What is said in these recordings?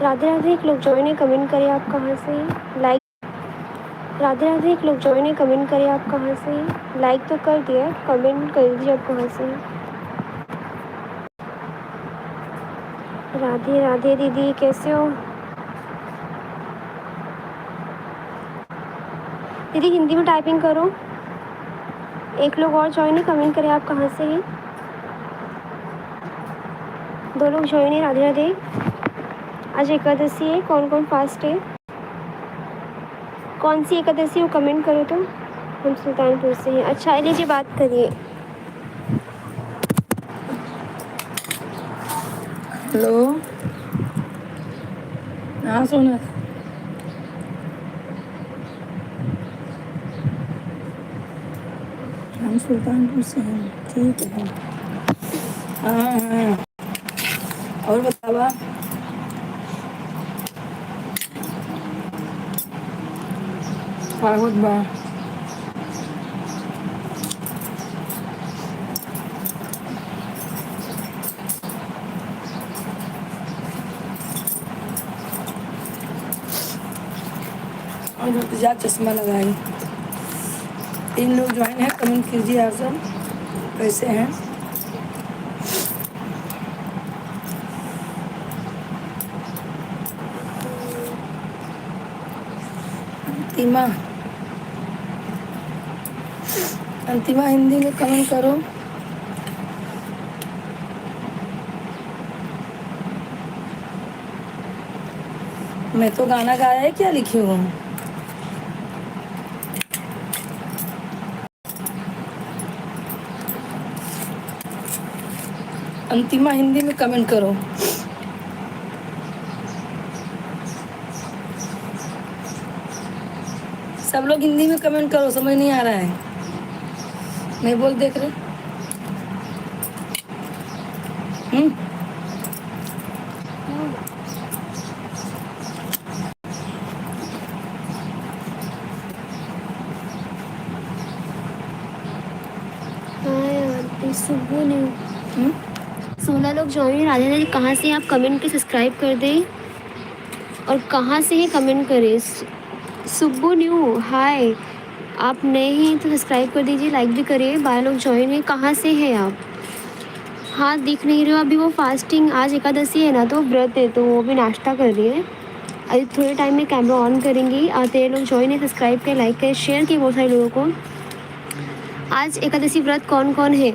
राधे राधे, एक लोग ज्वाइन है, कमेंट करिए आप कहाँ से हैं। लाइक, राधे राधे, एक लोग ज्वाइन है, कमेंट करिए आप कहाँ से हैं। लाइक तो कर दिया, कमेंट कर दीजिए आप कहाँ से हैं। राधे राधे दीदी, कैसे हो दीदी? हिंदी में टाइपिंग करो। एक लोग और ज्वाइन है, कमेंट करें आप कहाँ से हैं। 2 लोग ज्वाइन है। राधे राधे। आज एकादशी है, कौन कौन फास्ट है? कौन सी एकादशी हो, कमेंट करो तो। हम सुल्तानपुर से हैं। अच्छा, लीजिए बात करिए। हेलो। हाँ सोना, हम सुल्तानपुर से हैं। ठीक है। हाँ हाँ, और बतावा। का होत बा? और जा चश्मा लगाए। 3 लोग ज्वाइन है, कमेंट कीजिए आप सब कैसे हैं। अंतिमा, अंतिमा हिंदी में कमेंट करो। मैं तो गाना गाया है, क्या लिखी हूँ? अंतिमा हिंदी में कमेंट करो। सब लोग हिंदी में कमेंट करो, समझ नहीं आ रहा है। नहीं बोल देख रहे। सुबह नहीं 16 लोग ज्वाइन है। राधे राधे, कहाँ से आप कमेंट के सब्सक्राइब कर दें और कहाँ से ही कमेंट करें। सुब्बू न्यू हाय, आप नए हैं तो सब्सक्राइब कर दीजिए, लाइक भी करिए। 12 लोग ज्वाइन है, कहाँ से हैं आप? हाँ, दिख नहीं रहे हो अभी। वो फास्टिंग, आज एकादशी है ना, तो व्रत है, तो वो भी नाश्ता कर रही है। अभी थोड़े टाइम में कैमरा ऑन करेंगी। 13 लोग ज्वाइन है, सब्सक्राइब करें, लाइक करें, शेयर किए बहुत सारे लोगों को। आज एकादशी व्रत कौन कौन है?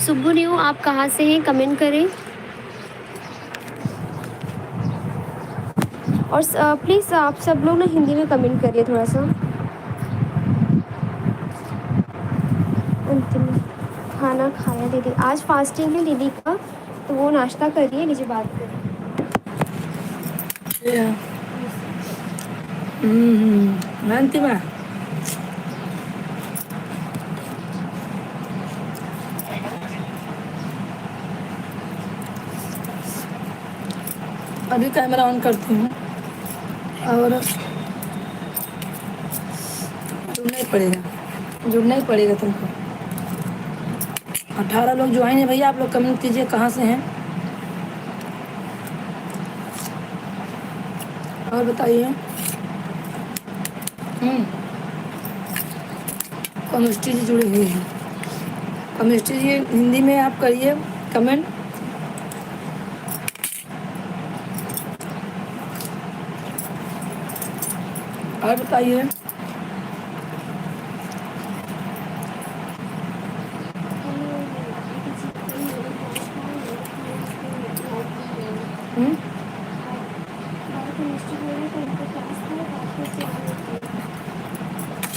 सुब्बू न्यू, आप कहाँ से हैं, कमेंट करें। और प्लीज़ आप सब लोग ना हिंदी में कमेंट करिए थोड़ा सा। अंतिम खाना खाया दीदी, आज फास्टिंग है दीदी का, तो वो नाश्ता करिए। लीजिए बात करिए। अंतिमा, अभी कैमरा ऑन करती हूँ और जुड़ना ही पड़ेगा, जुड़ना ही पड़ेगा तुमको। 18 लोग ज्वाइन है भैया, आप लोग कमेंट कीजिए कहाँ से हैं और बताइए। केमिस्ट्री जी जुड़ी हुई है। केमिस्ट्री जी हिंदी में आप करिए कमेंट। और बताइए।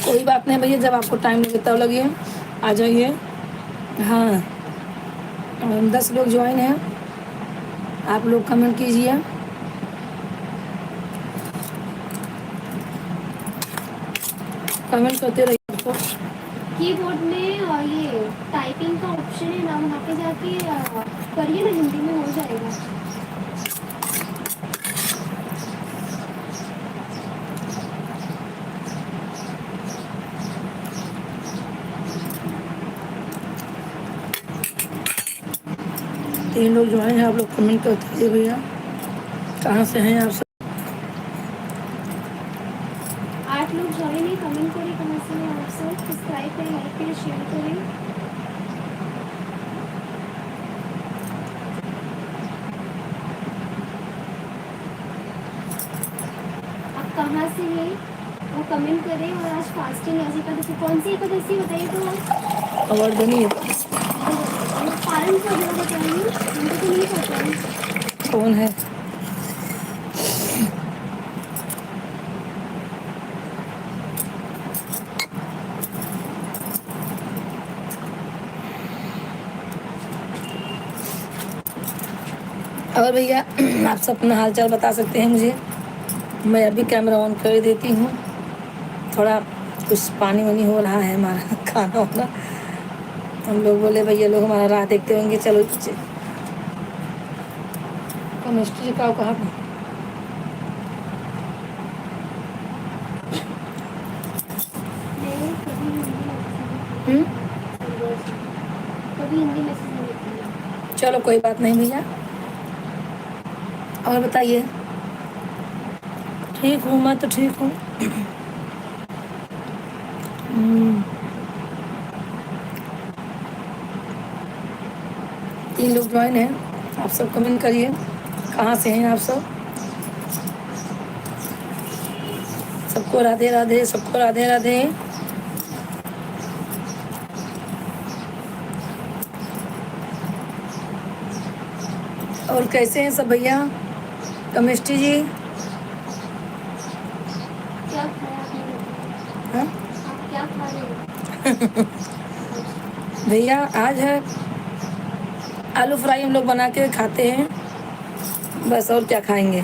कोई बात नहीं भैया, जब आपको टाइम लगे तब लगिए, आ जाइए। हाँ, 10 लोग ज्वाइन हैं, आप लोग कमेंट कीजिए। कमेंट करते रहिए आपको। कीबोर्ड में ये टाइपिंग का ऑप्शन है ना, वहाँ पे जाके करिए ना, हिंदी में हो जाएगा। तीन लोग ज्वाइन हैं, आप लोग कमेंट करते रहिए भैया। कहाँ से हैं आप सब? 8 लोग ज्वाइन है, कमेंट करें कहाँ से हैं आप सब, सब्सक्राइब करें, लाइक करें, शेयर करें। आप कहाँ से हैं वो कमेंट करें। और आज फास्टिंग है, आज एकादशी, कौन सी एकादशी बताइए तो आप। वर्धनी है। पालन कर रहे हो बताइए, मुझे तो नहीं पता है। कौन है? और भैया आप सब अपना हालचाल बता सकते हैं मुझे। मैं अभी कैमरा ऑन कर देती हूँ। थोड़ा कुछ पानी वानी हो रहा है हमारा खाना वाना। हम लोग बोले भैया लोग हमारा राह देखते होंगे। चलो केमिस्ट्री का कहा कभी हिंदी मैसेज नहीं लिखती है। चलो कोई बात नहीं भैया। और बताइए। ठीक हूँ, मैं तो ठीक हूँ। तीन लोग ज्वाइन हैं, आप सब कमेंट करिए कहाँ से हैं आप सब। सबको राधे राधे, सबको राधे राधे। और कैसे हैं सब भैया? केमिस्ट्री जी क्या खाया आपने? हाँ आप क्या खा रहे हो? भैया आज है आलू फ्राई, हम लोग बना के खाते हैं बस, और क्या खाएंगे।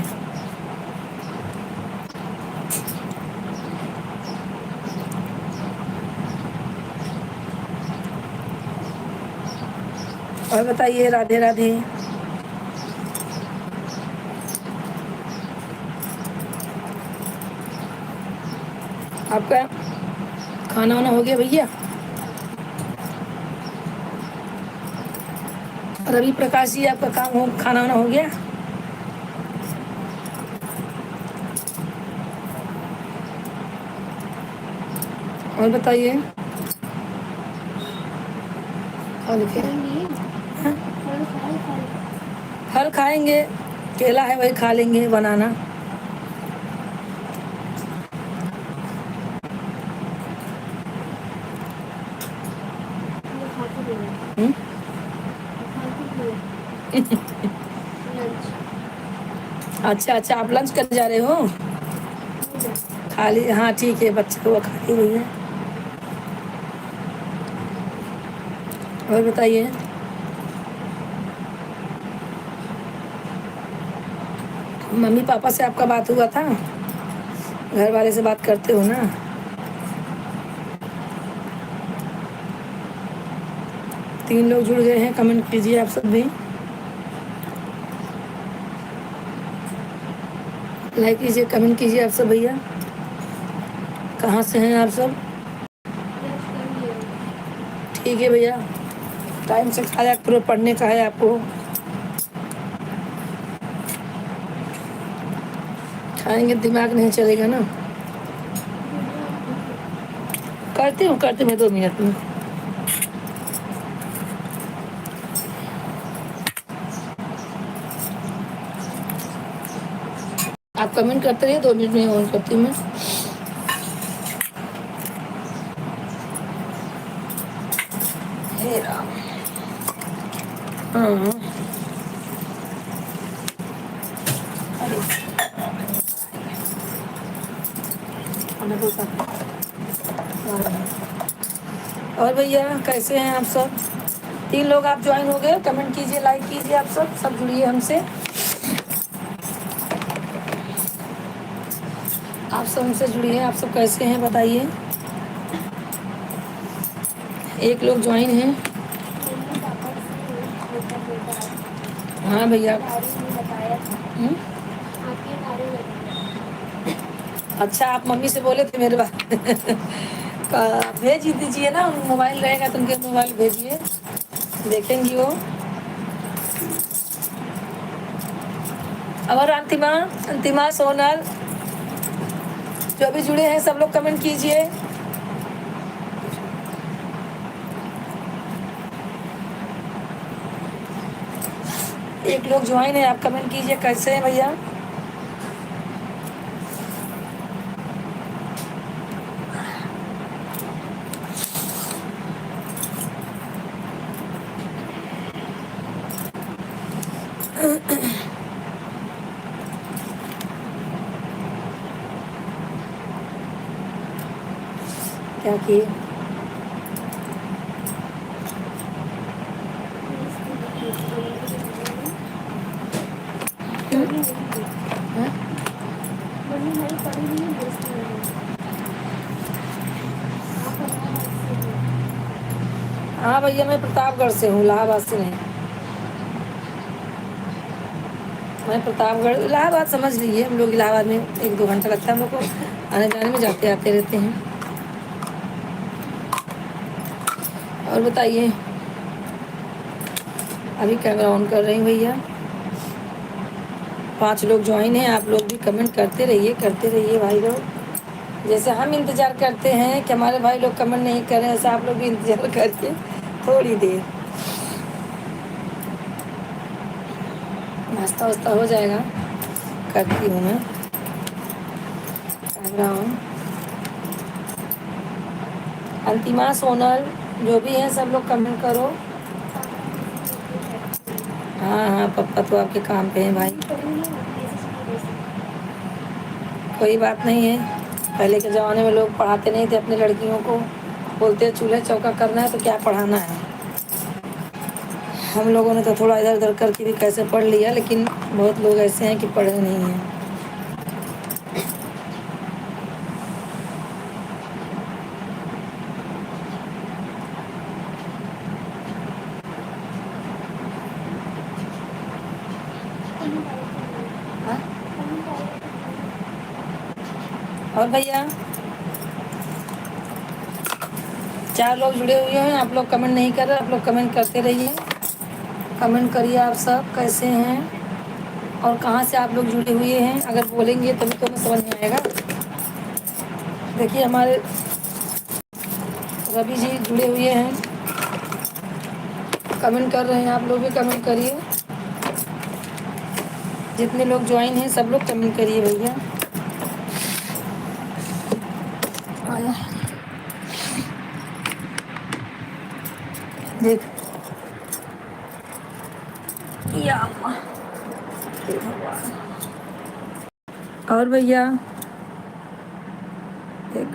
और बताइए। राधे राधे। आपका खाना वाना हो गया भैया? रवि प्रकाश जी आपका काम हो, खाना वाना हो गया? और बताइए। और क्या? हाँ? फल खाएंगे, केला है वही खा लेंगे, बनाना। हम्म? अच्छा अच्छा, आप लंच करने जा रहे हो? खाली, हाँ ठीक है, बच्चे को खाली हुई है। और बताइए। मम्मी पापा से आपका बात हुआ था? घर वाले से बात करते हो ना? तीन लोग जुड़ गए हैं, कमेंट कीजिए आप सब भी, लाइक कीजिए, कमेंट कीजिए आप सब भैया। कहाँ से हैं आप सब? ठीक है भैया, टाइम से खाया करो, पढ़ने का है आपको। खाएंगे दिमाग नहीं चलेगा ना। करती हूँ 2 मिनट में। आप कमेंट करते रहिए, 2 मिनट में ऑन करती हूँ मैं। हे राम। हाँ और भैया कैसे हैं आप सब? 3 लोग आप ज्वाइन हो गए, कमेंट कीजिए, लाइक कीजिए, आप सब जुड़िए हमसे। आप सब हमसे जुड़िए। आप सब कैसे हैं बताइए। 1 लोग ज्वाइन हैं। हाँ भैया। हम्म? अच्छा, आप मम्मी से बोले थे मेरे बात भेज ही दीजिए ना, मोबाइल रहेगा तो उनके मोबाइल भेजिए, देखेंगी वो। और अंतिमा, अंतिमा, सोनल, जो भी जुड़े हैं सब लोग कमेंट कीजिए। एक लोग ज्वाइन है, आप कमेंट कीजिए कैसे हैं भैया। क्या किए? हाँ? हाँ भैया, मैं प्रतापगढ़ से हूँ, इलाहाबाद से नहीं। मैं प्रतापगढ़, इलाहाबाद समझ लीजिए। हम लोग इलाहाबाद में 1-2 घंटा लगता है हम लोग को आने जाने में, जाते आते रहते हैं। और बताइए, अभी कैमरा ऑन कर रही हूँ भैया। 5 लोग ज्वाइन हैं, आप लोग भी कमेंट करते रहिए भाई लोग। जैसे हम इंतज़ार करते हैं कि हमारे भाई लोग कमेंट नहीं कर रहे हैं, ऐसा आप लोग भी इंतज़ार करिए थोड़ी देर। नाश्ता वास्ता हो जाएगा, करती हूँ मैं कैमरा ऑन। अंतिमा, सोनल, जो भी हैं सब लोग कमेंट करो। हाँ हाँ, पापा तो आपके काम पे हैं भाई। कोई बात नहीं है, पहले के ज़माने में लोग पढ़ाते नहीं थे अपनी लड़कियों को, बोलते चूल्हे चौका करना है तो क्या पढ़ाना है। हम लोगों ने तो थोड़ा इधर उधर करके भी कैसे पढ़ लिया, लेकिन बहुत लोग ऐसे हैं कि पढ़े नहीं हैं। हाँ? और भैया 4 लोग जुड़े हुए हैं, आप लोग कमेंट नहीं कर रहे, आप लोग कमेंट करते रहिए। कमेंट करिए आप सब कैसे हैं और कहाँ से आप लोग जुड़े हुए हैं। अगर बोलेंगे तभी तो हमें समझ में आएगा। देखिए हमारे रवि जी जुड़े हुए हैं, कमेंट कर रहे हैं, आप लोग भी कमेंट करिए। जितने लोग ज्वाइन हैं सब लोग कमेंट करिए भैया। देख या अम्मा, हे भगवान। और भैया देख,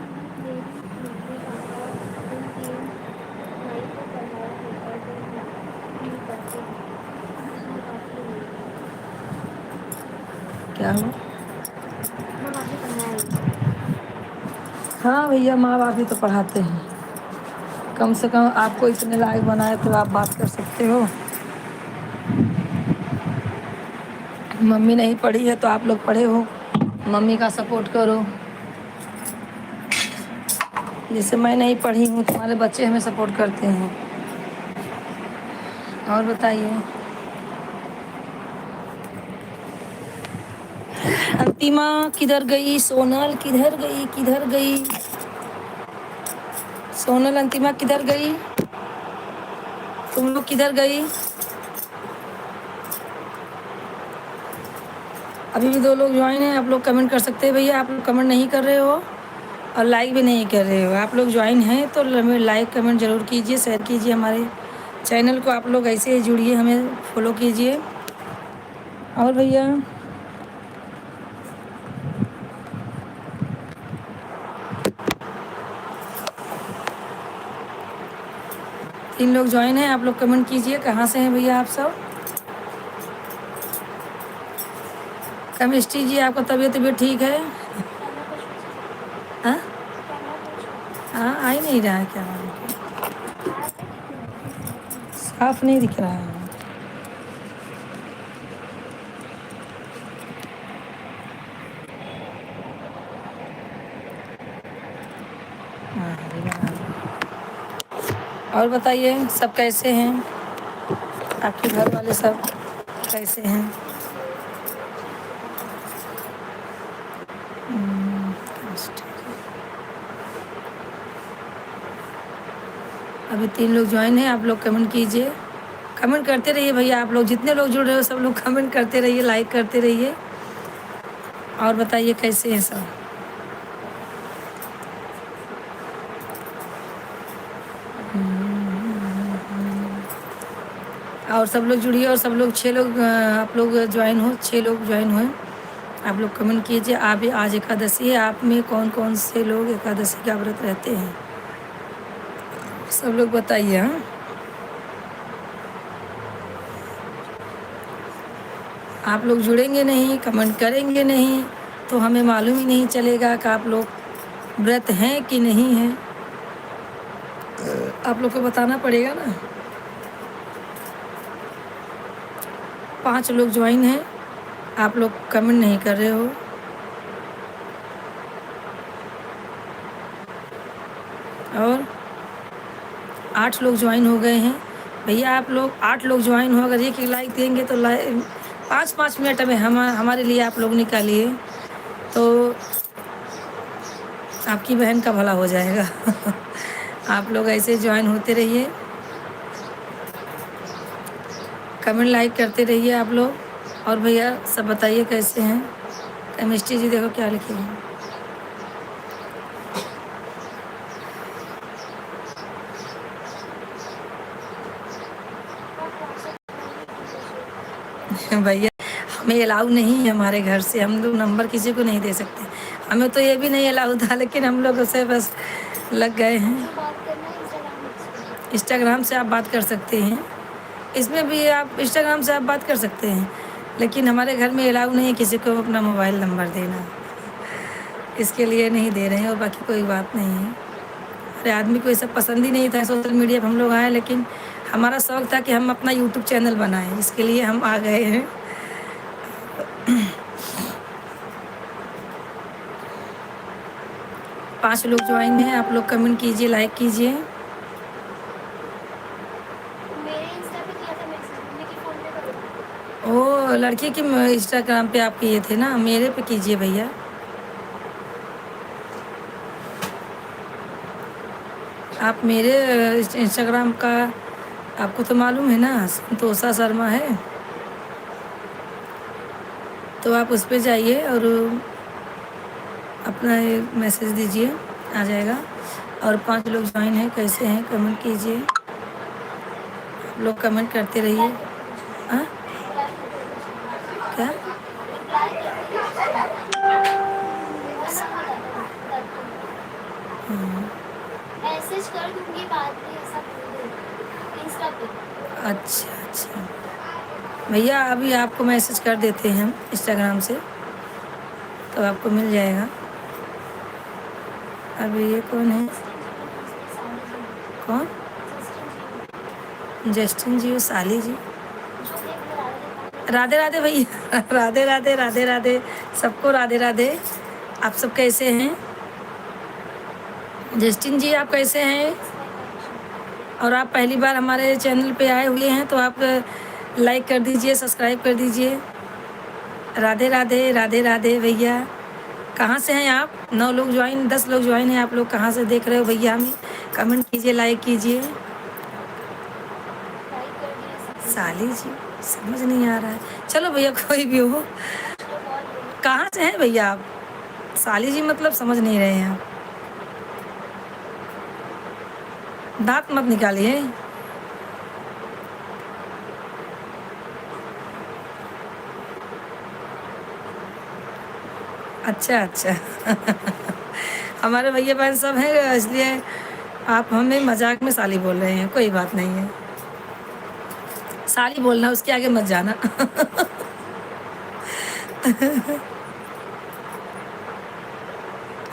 क्या हो? हाँ भैया, माँ बाप ही तो पढ़ाते हैं। कम से कम आपको इतने लायक बनाए तो आप बात कर सकते हो। मम्मी नहीं पढ़ी है तो आप लोग पढ़े हो, मम्मी का सपोर्ट करो। जैसे मैं नहीं पढ़ी हूँ, तुम्हारे बच्चे हमें सपोर्ट करते हैं। और बताइए, अंतिमा किधर गई? सोनल किधर गई? किधर गई सोनल? अंतिमा किधर गई? तुम लोग किधर गई? अभी भी 2 लोग ज्वाइन हैं, आप लोग कमेंट कर सकते हैं भैया। आप लोग कमेंट नहीं कर रहे हो और लाइक भी नहीं कर रहे हो। आप लोग ज्वाइन हैं तो हमें लाइक कमेंट ज़रूर कीजिए, शेयर कीजिए हमारे चैनल को। आप लोग ऐसे ही जुड़िए, हमें फॉलो कीजिए। और भैया 3 लोग ज्वाइन हैं, आप लोग कमेंट कीजिए कहाँ से हैं भैया आप सब। केमिस्ट्री जी, आपका तबीयत ठीक है? हाँ हाँ, आ ही नहीं रहा है क्या? साफ नहीं दिख रहा है। हाँ, अभी बना लो। और बताइए सब कैसे हैं? आपके घर वाले सब कैसे हैं? अभी 3 लोग ज्वाइन हैं, आप लोग कमेंट कीजिए, कमेंट करते रहिए भैया। आप लोग जितने लोग जुड़ रहे हो सब लोग कमेंट करते रहिए, लाइक करते रहिए और बताइए कैसे हैं सब। और सब लोग जुड़िए और सब लोग 6 लोग आप लोग ज्वाइन हो, 6 लोग ज्वाइन हुए। आप लोग कमेंट कीजिए। आप आज एकादशी है, आप में कौन कौन से लोग एकादशी का व्रत रहते हैं, सब लोग बताइए। हाँ, आप लोग जुड़ेंगे नहीं, कमेंट करेंगे नहीं तो हमें मालूम ही नहीं चलेगा कि आप लोग व्रत हैं कि नहीं हैं। आप लोग को बताना पड़ेगा ना। 5 लोग ज्वाइन हैं, आप लोग कमेंट नहीं कर रहे हो। और 8 लोग ज्वाइन हो गए हैं भैया। आप लोग 8 लोग ज्वाइन हो, अगर एक लाइक देंगे तो 5-5 मिनट में हमारे लिए आप लोग निकालिए तो आपकी बहन का भला हो जाएगा। आप लोग ऐसे ज्वाइन होते रहिए, कमेंट लाइक करते रहिए आप लोग। और भैया सब बताइए कैसे हैं। केमिस्ट्री जी देखो क्या लिखे हैं। भैया हमें अलाउ नहीं है हमारे घर से, हम लोग नंबर किसी को नहीं दे सकते। हमें तो ये भी नहीं अलाउ था, लेकिन हम लोग उसे बस लग गए हैं। इंस्टाग्राम से आप बात कर सकते हैं, इसमें भी आप इंस्टाग्राम से आप बात कर सकते हैं, लेकिन हमारे घर में अलाउ नहीं है किसी को अपना मोबाइल नंबर देना, इसके लिए नहीं दे रहे हैं। और बाकी कोई बात नहीं है। हमारे आदमी को ये सब पसंद ही नहीं था सोशल मीडिया पर हम लोग आए, लेकिन हमारा शौक़ था कि हम अपना यूट्यूब चैनल बनाएं, इसके लिए हम आ गए हैं। 5 लोग ज्वाइन हैं, आप लोग कमेंट कीजिए, लाइक कीजिए। ओ लड़की की इंस्टाग्राम पे आप किए थे ना, मेरे पे कीजिए भैया। आप मेरे इंस्टाग्राम का आपको तो मालूम है ना, संतोषा शर्मा है, तो आप उस पर जाइए और अपना मैसेज दीजिए, आ जाएगा। और 5 लोग ज्वाइन हैं, कैसे हैं कमेंट कीजिए, आप लोग कमेंट करते रहिए। हाँ क्या मैसेज कर दूंगी बाद में, ऐसा इंस्टा पे। अच्छा अच्छा भैया, अभी आपको मैसेज कर देते हैं हम इंस्टाग्राम से, तो आपको मिल जाएगा। अभी ये कौन है, कौन? जस्टिन जी और साली जी। राधे राधे भैया। राधे राधे राधे राधे सबको राधे राधे। आप सब कैसे हैं? जस्टिन जी आप कैसे हैं? और आप पहली बार हमारे चैनल पे आए हुए हैं तो आप लाइक कर दीजिए, सब्सक्राइब कर दीजिए। राधे राधे राधे राधे भैया। कहाँ से हैं आप? 9 लोग ज्वाइन, 10 लोग ज्वाइन हैं। आप लोग कहाँ से देख रहे हो भैया? हमें कमेंट कीजिए, लाइक कीजिए। साली जी समझ नहीं आ रहा है, चलो भैया कोई भी हो। कहाँ से हैं भैया आप? साली जी मतलब समझ नहीं रहे हैं आप, दांत मत निकालिए। अच्छा अच्छा। हमारे भैया बहन सब हैं, इसलिए आप हमें मजाक में साली बोल रहे हैं, कोई बात नहीं है। साली बोलना, उसके आगे मत जाना।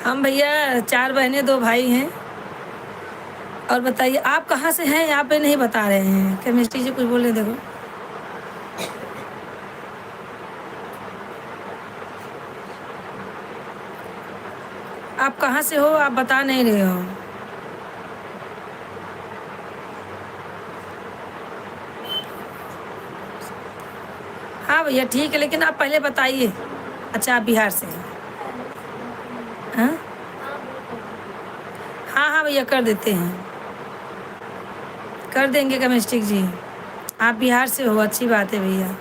हम भैया 4 बहनें 2 भाई हैं। और बताइए आप कहाँ से हैं? यहाँ पे नहीं बता रहे हैं। केमिस्ट्री जी कुछ बोल रहे, देखो। आप कहाँ से हो? आप बता नहीं रहे हो। हाँ भैया ठीक है, लेकिन आप पहले बताइए। अच्छा आप बिहार से हैं? हाँ हाँ हाँ भैया कर देते हैं। कर देंगे कमेस्टिक जी। आप बिहार से हो, अच्छी बात है भैया।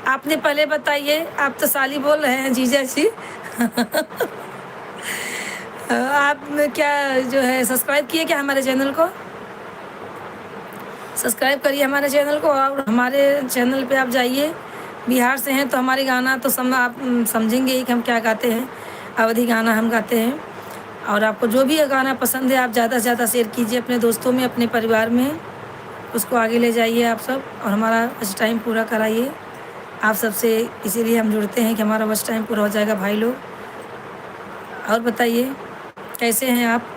आपने पहले बताइए, आप तो साली बोल रहे हैं जीजा जी। आप क्या जो है सब्सक्राइब किए क्या हमारे चैनल को? सब्सक्राइब करिए हमारे चैनल को, और हमारे चैनल पे आप जाइए। बिहार से हैं तो हमारे गाना तो आप समझेंगे ही कि हम क्या गाते हैं। अवधी गाना हम गाते हैं। और आपको जो भी गाना पसंद है आप ज़्यादा से ज़्यादा शेयर कीजिए अपने दोस्तों में, अपने परिवार में, उसको आगे ले जाइए आप सब, और हमारा वॉच टाइम पूरा कराइए आप सबसे। इसीलिए हम जुड़ते हैं कि हमारा वॉच टाइम पूरा हो जाएगा भाई लोग। और बताइए कैसे हैं आप?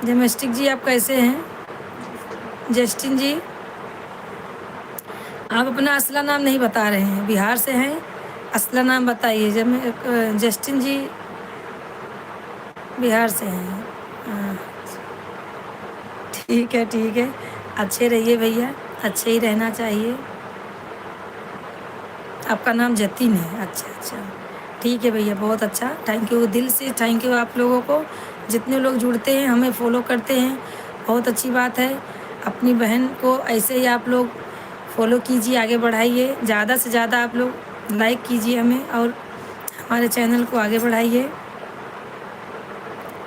जेमेस्टिक जी आप कैसे हैं? जस्टिन जी आप अपना असला नाम नहीं बता रहे हैं, बिहार से हैं, असला नाम बताइए। जब जस्टिन जी बिहार से हैं। हाँ, ठीक है ठीक है, अच्छे रहिए भैया, अच्छे ही रहना चाहिए। आपका नाम जतिन है, अच्छा अच्छा, ठीक है भैया, बहुत अच्छा, थैंक यू, दिल से थैंक यू आप लोगों को। जितने लोग जुड़ते हैं हमें फॉलो करते हैं, बहुत अच्छी बात है। अपनी बहन को ऐसे ही आप लोग फॉलो कीजिए, आगे बढ़ाइए, ज़्यादा से ज़्यादा आप लोग लाइक कीजिए हमें, और हमारे चैनल को आगे बढ़ाइए।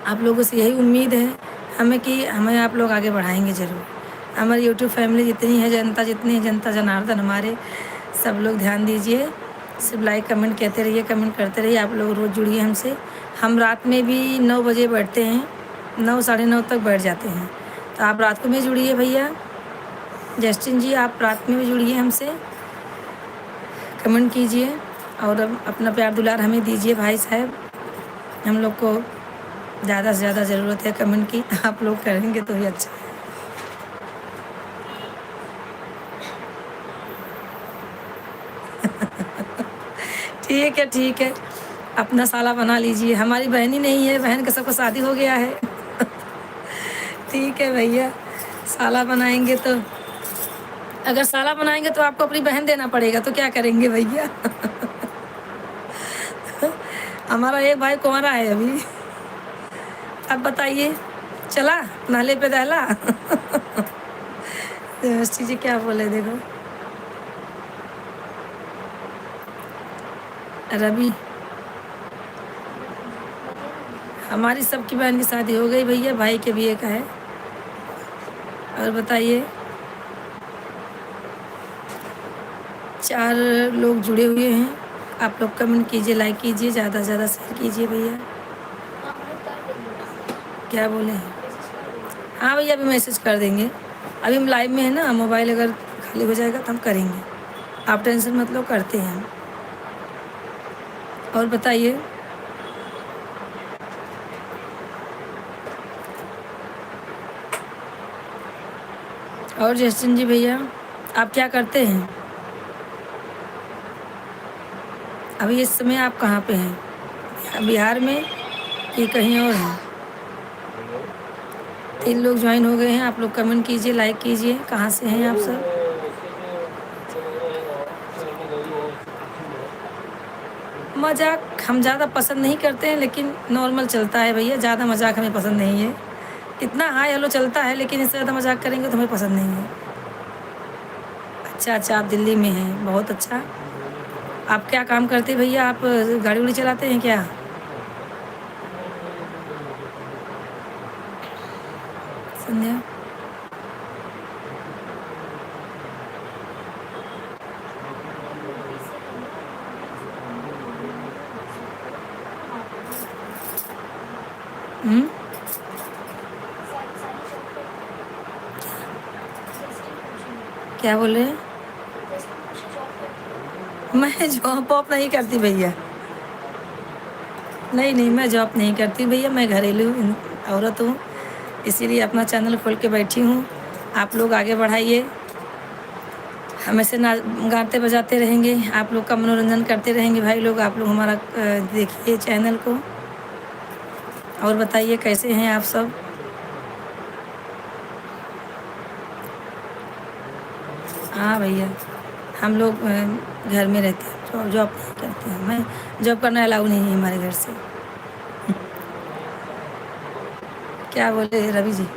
आप लोगों से यही उम्मीद है हमें कि हमें आप लोग आगे बढ़ाएंगे ज़रूर। हमारी यूट्यूब फैमिली जितनी है, जनता जितनी है, जनता जनार्दन हमारे, सब लोग ध्यान दीजिए, सिर्फ लाइक कमेंट कहते रहिए, कमेंट करते रहिए। आप लोग रोज़ जुड़िए हमसे। हम रात में भी 9 बजे बैठते हैं, 9 साढ़े 9 तक बैठ जाते हैं, तो आप रात को भी जुड़िए भैया। जस्टिन जी आप रात में भी जुड़िए हमसे, कमेंट कीजिए, और अपना प्यार दुलार हमें दीजिए भाई साहब। हम लोग को ज़्यादा से ज़्यादा ज़रूरत है कमेंट की, आप लोग करेंगे तो ही अच्छा है। ठीक है ठीक है, अपना साला बना लीजिए, हमारी बहन ही नहीं है, बहन का सबको शादी हो गया है। ठीक है भैया, साला बनाएंगे तो, अगर साला बनाएंगे तो आपको अपनी बहन देना पड़ेगा, तो क्या करेंगे भैया? हमारा एक भाई कुंवारा है अभी, अब बताइए, चला नाले पे दहला। देवस्थी जी क्या बोले देखो। रवि हमारी सबकी बहन की शादी हो गई भैया, भाई के भी एक है। और बताइए, 4 लोग जुड़े हुए हैं, आप लोग कमेंट कीजिए, लाइक कीजिए, ज़्यादा से ज़्यादा शेयर कीजिए भैया। क्या बोले हैं? हाँ भैया अभी मैसेज कर देंगे, अभी हम लाइव में है ना, मोबाइल अगर खाली हो जाएगा तो हम करेंगे, आप टेंशन मत लो, करते हैं हम। और बताइए, और जस्टिन जी भैया आप क्या करते हैं अभी इस समय? आप कहाँ पे हैं, बिहार में कि कहीं और हैं? 3 लोग ज्वाइन हो गए हैं, आप लोग कमेंट कीजिए, लाइक कीजिए, कहाँ से हैं आप सब? मजाक हम ज़्यादा पसंद नहीं करते हैं, लेकिन नॉर्मल चलता है भैया, ज़्यादा मजाक हमें पसंद नहीं है। इतना हाय हेलो चलता है, लेकिन इससे ज़्यादा मजाक करेंगे तो हमें पसंद नहीं है। अच्छा अच्छा, आप दिल्ली में हैं, बहुत अच्छा। आप क्या काम करते हैं भैया? आप गाड़ी उड़ी चलाते हैं क्या? संध्या हम्म, क्या बोल रहे हैं? मैं जॉब वॉब नहीं करती भैया, नहीं नहीं, मैं जॉब नहीं करती भैया, मैं घरेलू औरत हूँ, इसीलिए अपना चैनल खोल के बैठी हूँ। आप लोग आगे बढ़ाइए, हम ऐसे ना गाते बजाते रहेंगे, आप लोग का मनोरंजन करते रहेंगे भाई लोग। आप लोग हमारा देखिए चैनल को, और बताइए कैसे हैं आप सब? हाँ भैया, हम लोग घर में रहते हैं, जॉब नहीं करते हैं, मैं जॉब करना अलाउ नहीं है हमारे घर से। क्या बोले रवि जी?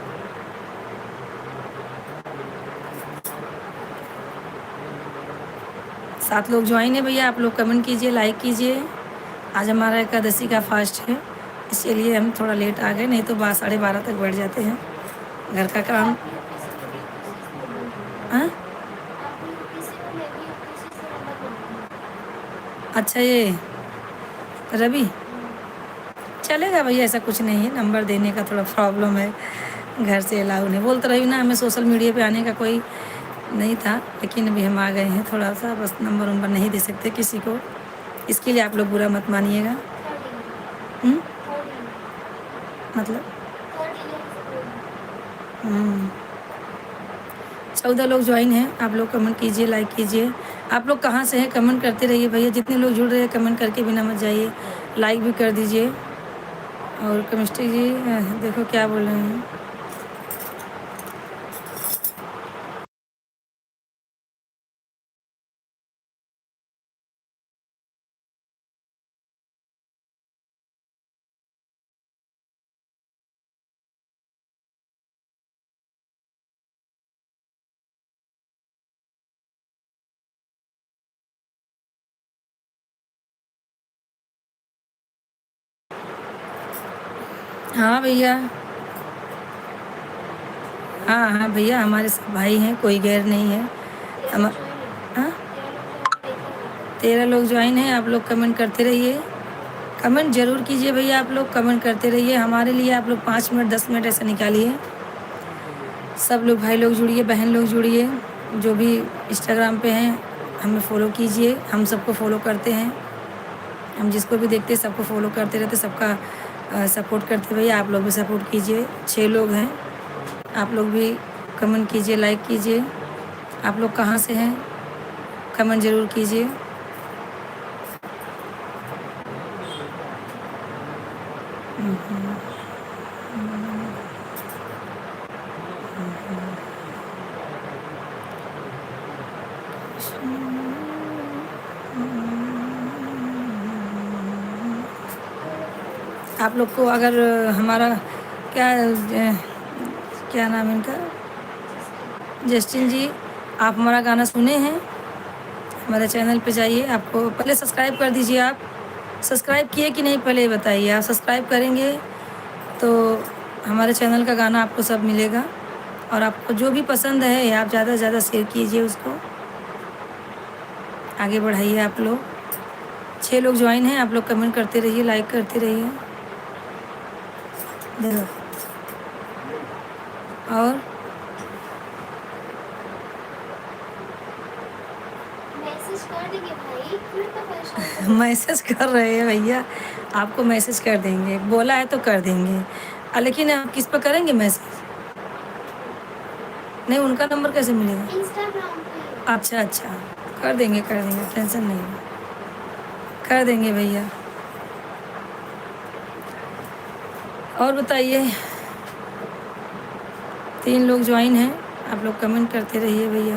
7 लोग ज्वाइन है भैया, आप लोग कमेंट कीजिए, लाइक कीजिए। आज हमारा एकादशी का फास्ट है, इसीलिए हम थोड़ा लेट आ गए, नहीं तो 12 साढ़े 12 तक बैठ जाते हैं घर का काम। आप यूपी से, मैं भी यूपी से, इसलिए नंबर मांगूंगी। हाँ, आप यूपी से हो, मैं भी यूपी से, इसलिए नंबर मांगूंगी। अच्छा ये रवि, हम्म, चलेगा भैया, ऐसा कुछ नहीं है, नंबर देने का थोड़ा प्रॉब्लम है, घर से अलाउ नहीं। बोलते रही ना, हमें सोशल मीडिया पे आने का कोई नहीं था, लेकिन अभी हम आ गए हैं, थोड़ा सा बस नंबर वंबर नहीं दे सकते किसी को, इसके लिए आप लोग बुरा मत मानिएगा। थर्ड ईयर, हम्म, थर्ड ईयर, मतलब थर्ड ईयर इज गोइंग। 14 लोग ज्वाइन हैं, आप लोग कमेंट कीजिए, लाइक कीजिए। आप लोग कहाँ से हैं कमेंट करते रहिए भैया, जितने लोग जुड़ रहे हैं कमेंट करके बिना मत जाइए, लाइक भी कर दीजिए। और केमिस्ट्री जी देखो क्या बोल रहे हैं। हाँ भैया, हाँ हाँ भैया, हमारे सब भाई हैं, कोई गैर नहीं है। 13 हम लोग ज्वाइन है, हाँ, 13 लोग ज्वाइन है, देखा मैंने। 13 लोग ज्वाइन हैं, आप लोग कमेंट करते रहिए, कमेंट ज़रूर कीजिए भैया, आप लोग कमेंट करते रहिए हमारे लिए। आप लोग 5 मिनट 10 मिनट ऐसा निकालिए, सब लोग भाई लोग जुड़िए, बहन लोग जुड़िए, जो भी इंस्टाग्राम पे हैं हमें फॉलो कीजिए, हम सबको फॉलो करते हैं, हम जिसको भी देखते हैं सबको फॉलो करते रहते, सबका सपोर्ट करते भैया, आप लोग भी सपोर्ट कीजिए। 6 लोग हैं, आप लोग भी कमेंट कीजिए, लाइक कीजिए। आप लोग कहाँ से हैं कमेंट ज़रूर कीजिए। आप लोग को अगर हमारा क्या क्या नाम है इनका, जस्टिन जी, आप हमारा गाना सुने हैं, हमारे चैनल पे जाइए, आपको पहले सब्सक्राइब कर दीजिए। आप सब्सक्राइब किए कि नहीं पहले ये बताइए, आप सब्सक्राइब करेंगे तो हमारे चैनल का गाना आपको सब मिलेगा। और आपको जो भी पसंद है आप ज़्यादा से ज़्यादा शेयर कीजिए, उसको आगे बढ़ाइए। आप लोग 6 लोग ज्वाइन हैं, आप लोग कमेंट करते रहिए, लाइक करते रहिए। देखो, और मैसेज कर देंगे भाई, क्यों इतना परेशान कर रहे हो? मैसेज कर रहे हैं भैया, आपको मैसेज कर देंगे, बोला है तो कर देंगे। लेकिन आप किस पर करेंगे मैसेज? नहीं, उनका नंबर कैसे मिलेगा? इंस्टाग्राम पे। अच्छा अच्छा, कर देंगे कर देंगे, टेंशन नहीं है, कर देंगे भैया। और बताइए, 3 लोग ज्वाइन हैं, आप लोग कमेंट करते रहिए भैया।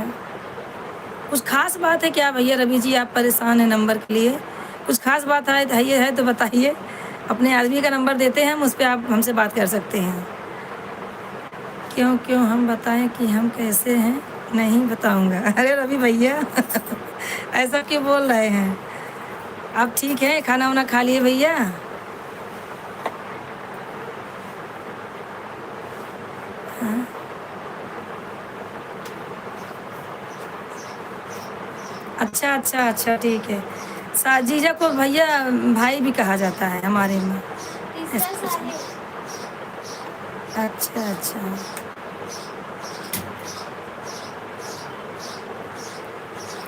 कुछ खास बात है क्या भैया? रवि जी आप परेशान हैं नंबर के लिए, कुछ खास बात है तो बताइए। अपने आदमी का नंबर देते हैं हम, उस पर आप हमसे बात कर सकते हैं। क्यों क्यों हम बताएं कि हम कैसे हैं? नहीं बताऊंगा। अरे रवि भैया ऐसा क्यों बोल रहे हैं? आप ठीक हैं, खाना वाना खा लिए भैया? हाँ? अच्छा अच्छा अच्छा, ठीक है। जीजा को भैया भाई भी कहा जाता है हमारे में, तीसरा ऐसा कुछ साल नहीं। है। अच्छा अच्छा,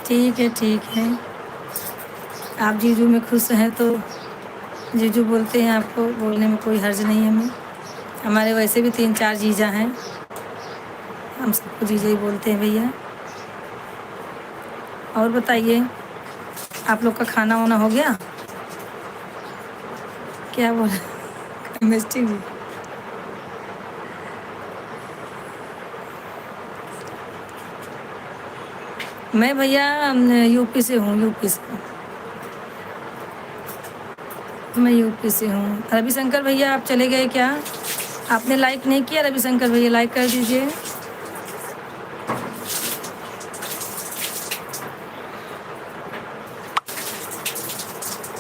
ठीक है ठीक है। आप जीजू में खुश हैं तो जीजू बोलते हैं, आपको बोलने में कोई हर्ज नहीं है हमें। हमारे वैसे भी 3 4 जीजा हैं, हम सबको जीजा ही बोलते हैं भैया। और बताइए, आप लोग का खाना वाना हो गया? क्या बोल केमिस्ट्री जी? मैं भैया यूपी से हूँ, यूपी से, मैं यूपी से हूँ। रविशंकर भैया आप चले गए क्या? आपने लाइक नहीं किया रविशंकर भैया, लाइक कर दीजिए।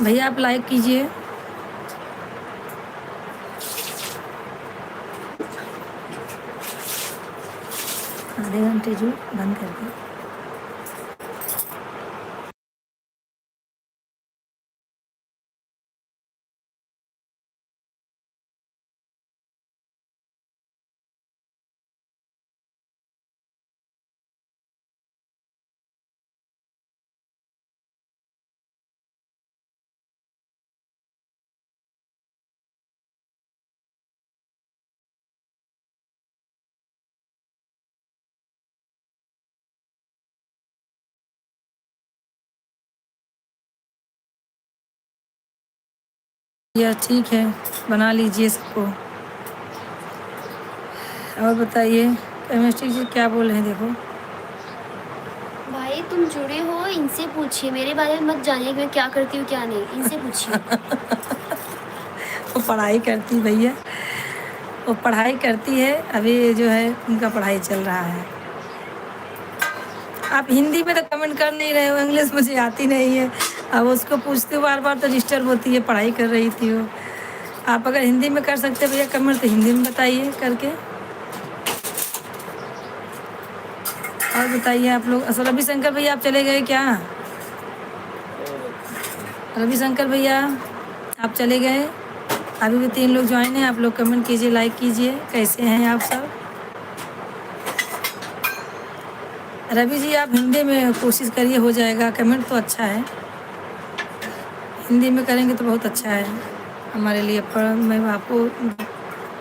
भैया आप लाइक कीजिए। आधे घंटे जो बंद कर दे। या ठीक है, बना लीजिए सबको। और बताइए केमिस्ट्री जी क्या बोल रहे हैं, देखो। भाई तुम जुड़े हो, इनसे पूछिए, मेरे बारे में मत जानिए कि मैं क्या करती हूँ क्या नहीं, इनसे पूछिए। वो पढ़ाई करती भैया, वो पढ़ाई करती है, अभी जो है उनका पढ़ाई चल रहा है। आप हिंदी में तो कमेंट कर नहीं रहे हो, इंग्लिश मुझे आती नहीं है। अब उसको पूछते हो बार बार तो डिस्टर्ब होती है, पढ़ाई कर रही थी वो। आप अगर हिंदी में कर सकते भैया कमेंट तो हिंदी में बताइए करके। और बताइए आप लोग। अच्छा रविशंकर भैया आप चले गए क्या? रविशंकर भैया आप चले गए? अभी भी 3 लोग ज्वाइन हैं। आप लोग कमेंट कीजिए, लाइक कीजिए। कैसे हैं आप सब? रवि जी आप हिंदी में कोशिश करिए, हो जाएगा। कमेंट तो अच्छा है, हिंदी में करेंगे तो बहुत अच्छा है हमारे लिए। पर मैं आपको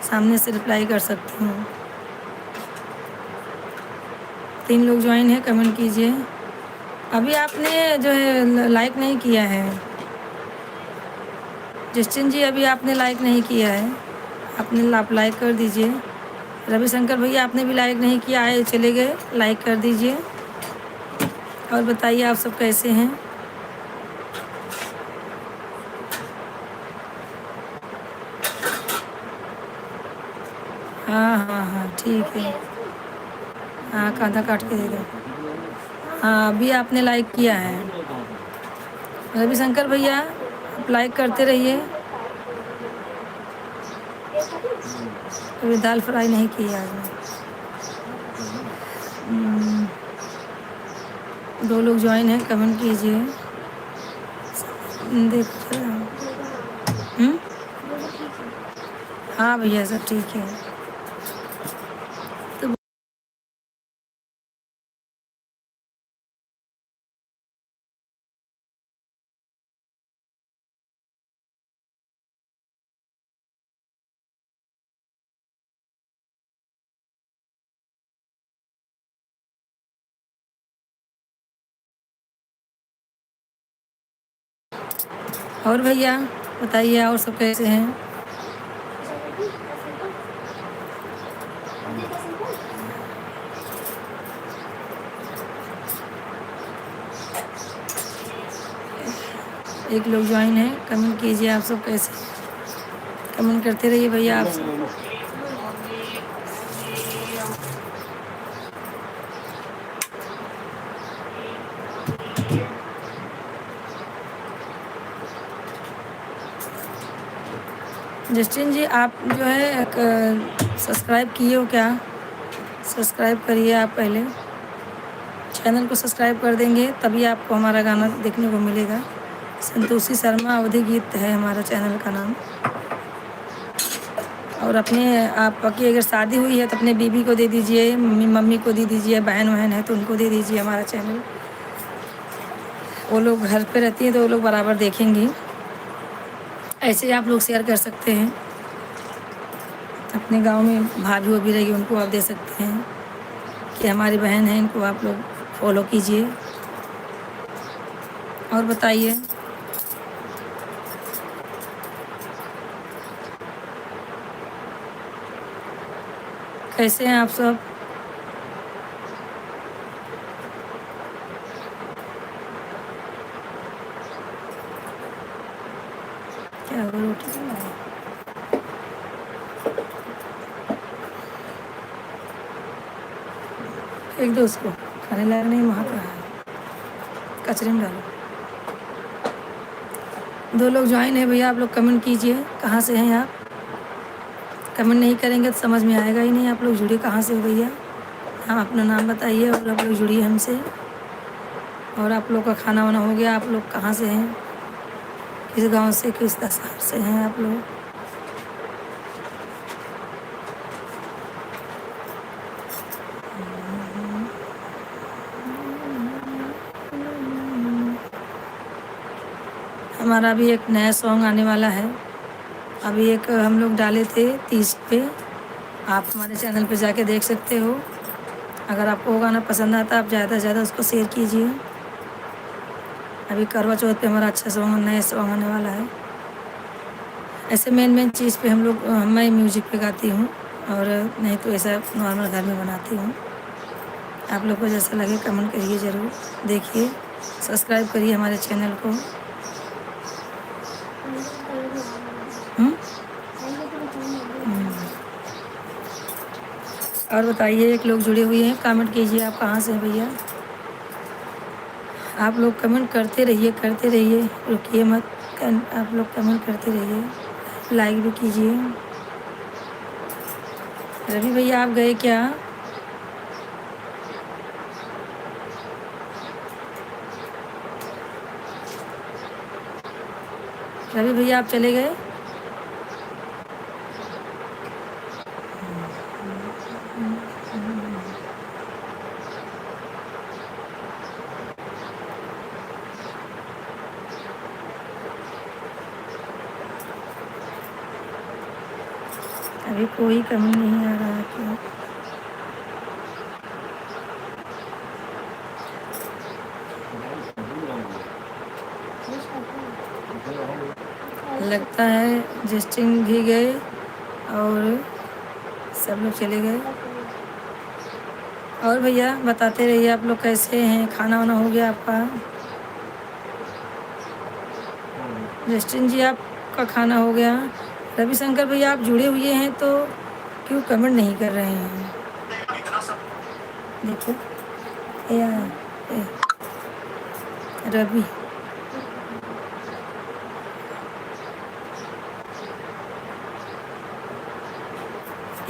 सामने से रिप्लाई कर सकती हूँ। 3 लोग ज्वाइन है, कमेंट कीजिए। अभी आपने जो है लाइक नहीं किया है जस्टिन जी, अभी आपने लाइक नहीं किया है। आप लाइक कर दीजिए। रविशंकर भैया आपने भी लाइक नहीं किया है, चले गए, लाइक कर दीजिए। और बताइए आप सब कैसे हैं? हाँ हाँ हाँ ठीक है। हाँ आधा काट के दे दो। हाँ अभी आपने लाइक किया है। रविशंकर भैया आप लाइक करते रहिए। अभी दाल फ्राई नहीं की है आज मैं। 2 लोग ज्वाइन हैं, कमेंट कीजिए। देख रहे हैं। हाँ भैया सब ठीक है। तो और भैया बताइए और सब कैसे हैं? एक लोग ज्वाइन है, कमेंट कीजिए। आप सब कैसे हैं? कमेंट करते रहिए भैया आप सब। जस्टिन जी आप जो है सब्सक्राइब किए हो क्या? सब्सक्राइब करिए आप पहले, चैनल को सब्सक्राइब कर देंगे तभी आपको हमारा गाना देखने को मिलेगा। संतोषी शर्मा अवधि गीत है हमारा चैनल का नाम। और अपने आपकी अगर शादी हुई है तो अपने बीबी को दे दीजिए, मम्मी को दे दीजिए, बहन वहन है तो उनको दे दीजिए हमारा चैनल। वो लोग घर पे रहती हैं तो वो लोग बराबर देखेंगी। ऐसे ही आप लोग शेयर कर सकते हैं। अपने गांव में भाभी वो भी रहेगी, उनको आप दे सकते हैं कि हमारी बहन है, इनको आप लोग फॉलो कीजिए। और बताइए कैसे हैं आप सब? क्या हुआ, रोटी बना है? फेंक दो उसको, खाने लायक नहीं, वहाँ पर है, कचरे में डालो। 2 लोग ज्वाइन है भैया, आप लोग कमेंट कीजिए कहाँ से हैं आप। कमेंट नहीं करेंगे तो समझ में आएगा ही नहीं आप लोग जुड़े कहाँ से हो भैया। हाँ, अपना नाम बताइए और आप लोग जुड़िए हमसे। और आप लोग का खाना वाना हो गया? आप लोग कहाँ से हैं, किस गांव से, किस शहर से हैं आप लोग? हमारा भी एक नया सॉन्ग आने वाला है। अभी एक हम लोग डाले थे 30 पे, आप हमारे चैनल पे जाके देख सकते हो। अगर आपको वो गाना पसंद आता है आप ज़्यादा से ज़्यादा उसको शेयर कीजिए। अभी करवा चौथ पे हमारा अच्छा सॉन्ग, नया सॉन्ग आने वाला है। ऐसे मेन चीज़ पे हम लोग, मैं म्यूजिक पे गाती हूँ, और नहीं तो ऐसा नॉर्मल घर में बनाती हूँ। आप लोग को जैसा लगे कमेंट करिए ज़रूर, देखिए, सब्सक्राइब करिए हमारे चैनल को। हुँ? और बताइए, एक लोग जुड़े हुए हैं, कमेंट कीजिए आप कहाँ से हैं भैया। आप लोग कमेंट करते रहिए, रुकिए मत। आप लोग कमेंट करते रहिए, लाइक भी कीजिए। रवि भैया आप गए क्या? रवि भैया आप चले गए? अभी कोई कमेंट नहीं आ रहा है क्या? लगता है जस्टिन भी गए और सब लोग चले गए। और भैया बताते रहिए आप लोग कैसे हैं, खाना वाना हो गया आपका? जस्टिन जी आपका खाना हो गया। रविशंकर भैया आप जुड़े हुए हैं तो क्यों कमेंट नहीं कर रहे हैं? देखो, ए आया, ए, रवि।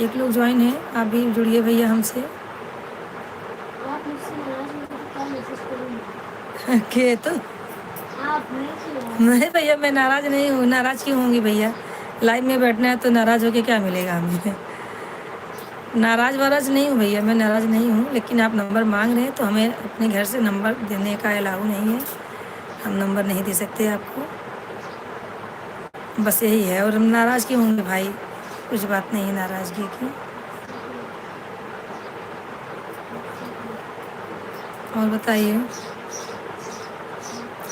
एक लोग ज्वाइन है, आप भी जुड़िए भैया हमसे। आप मुझसे नाराज हो तो क्या मैसेज करूँगी? के तो आप नहीं नहीं भैया, मैं नाराज़ नहीं हूँ। नाराज़ क्यों होंगी भैया? लाइव में बैठना है तो नाराज़ होके क्या मिलेगा हमें? नाराज़ वाराज नहीं हूँ भैया, मैं नाराज़ नहीं हूँ, लेकिन आप नंबर मांग रहे हैं तो हमें अपने घर से नंबर देने का अलाउ नहीं है। हम नंबर नहीं दे सकते आपको, बस यही है। और हम नाराज़ क्यों होंगे भाई? कुछ बात नहीं है नाराज़गी की। और बताइए,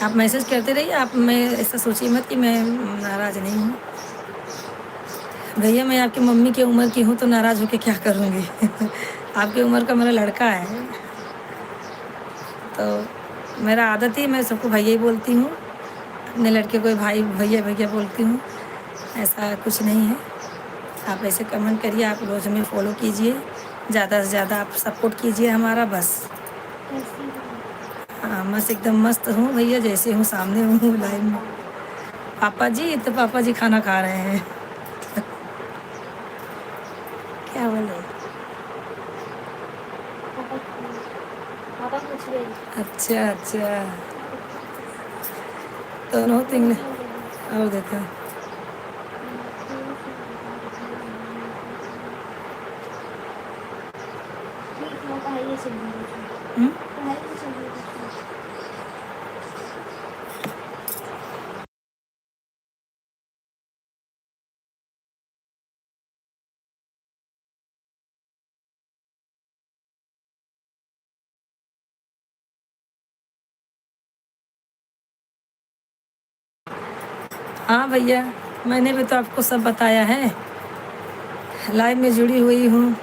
आप मैसेज करते रहिए। आप, मैं ऐसा सोचिए मत कि मैं नाराज़ नहीं हूँ। भैया मैं आपकी मम्मी की उम्र की हूँ तो नाराज़ होके क्या करूँगी? आपकी उम्र का मेरा लड़का है, तो मेरा आदत ही, मैं सबको भैया ही बोलती हूँ। अपने लड़के को भाई, भैया भैया बोलती हूँ, ऐसा कुछ नहीं है। आप ऐसे कमेंट करिए, आप रोज़ हमें फॉलो कीजिए, ज़्यादा से ज़्यादा आप सपोर्ट कीजिए हमारा, बस। हाँ, मस्त एकदम मस्त हूँ भैया, जैसे हूँ सामने हूँ लाइव में। पापा जी, तो पापा जी खाना खा रहे हैं। क्या बोले? पापा पूछ रहे हैं। अच्छा अच्छा, तो नो थिंग। और देखा, ठीक है, पढ़ाइए चलिए। हम्म? पढ़ाइए चलिए। हाँ भैया, मैंने भी तो आपको सब बताया है, लाइव में जुड़ी हुई हूँ,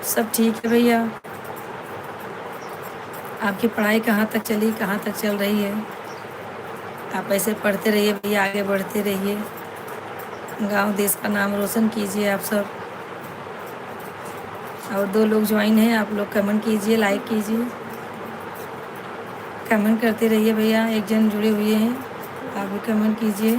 सब ठीक है भैया। आपकी पढ़ाई कहाँ तक चली, कहाँ तक चल रही है? आप ऐसे पढ़ते रहिए भैया, आगे बढ़ते रहिए, गांव देश का नाम रोशन कीजिए आप सब। और 2 लोग ज्वाइन हैं, आप लोग कमेंट कीजिए, लाइक कीजिए, कमेंट करते रहिए भैया। एक जन जुड़े हुए हैं, आप भी कमेंट कीजिए।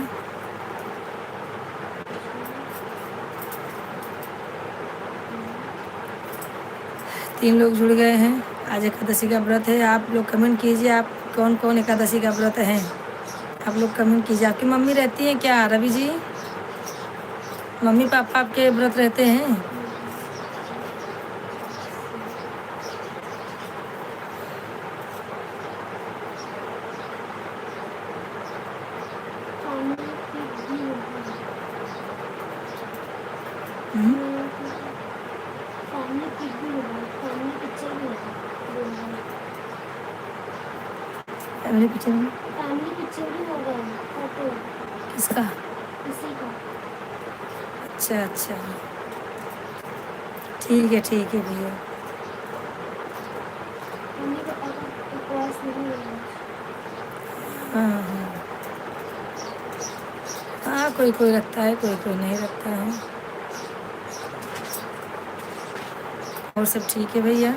तीन लोग जुड़ गए हैं। आज एकादशी का व्रत है। आप लोग कमेंट कीजिए, आप कौन कौन एकादशी का व्रत हैं। आप लोग कमेंट कीजिए। आपकी मम्मी रहती हैं क्या रवि जी? मम्मी पापा आपके व्रत रहते हैं? फैमिली पिक्चर में फैमिली पिक्चर भी होगा फोटो किसका? किसी का। अच्छा अच्छा, ठीक है भैया। मम्मी पापा का उपवास नहीं होगा। हाँ हाँ हाँ, कोई कोई रखता है, कोई कोई नहीं रखता है। और सब ठीक है भैया।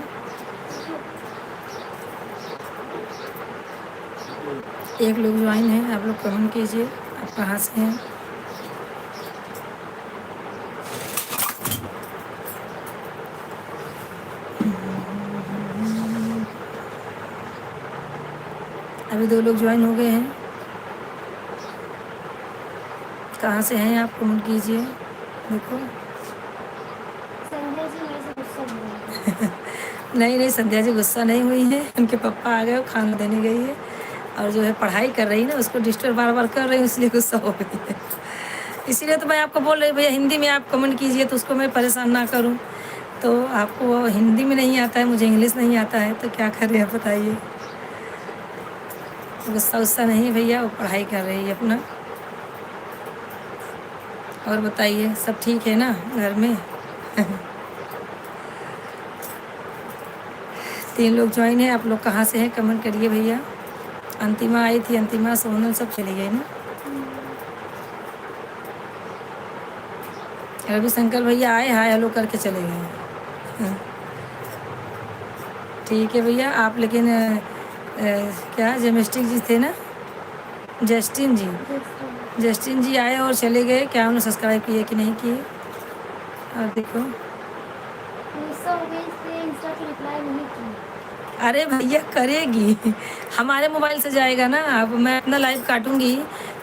एक लोग ज्वाइन है, आप लोग कमेंट कीजिए, आप कहाँ से हैं। अभी दो लोग ज्वाइन हो गए हैं। कहाँ से हैं आप, कमेंट कीजिए। देखो संध्या जी मेरे से गुस्सा हो रही है। नहीं संध्या जी गुस्सा नहीं हुई है, उनके पापा आ गए, खाना देने गई है, और जो है पढ़ाई कर रही है ना, उसको डिस्टर्ब बार बार कर रही हूँ, इसलिए गुस्सा हो गई है। इसीलिए तो मैं आपको बोल रही भैया हिंदी में आप कमेंट कीजिए, तो उसको मैं परेशान ना करूँ। तो आपको हिंदी में नहीं आता है, मुझे इंग्लिश नहीं आता है, तो क्या करें आप बताइए। गुस्सा गुस्सा नहीं भैया, वो पढ़ाई कर रही है अपना। और बताइए सब ठीक है ना घर में? तीन लोग ज्वाइन है, आप लोग कहाँ से हैं कमेंट करिए भैया। अंतिमा आई थी, अंतिमा सोनल सब चली गई ना। रविशंकर भैया आए, हाय हेलो करके चले गए। ठीक है भैया। आप लेकिन क्या जेमेस्टिक जी थे ना, जस्टिन जी आए और चले गए, क्या उन्होंने सब्सक्राइब किए कि नहीं किए? और देखो गुस्सा हो गई इसलिए इंस्टा पे रिप्लाई नहीं की। अरे भैया करेगी, हमारे मोबाइल से जाएगा ना। अब मैं अपना लाइव काटूंगी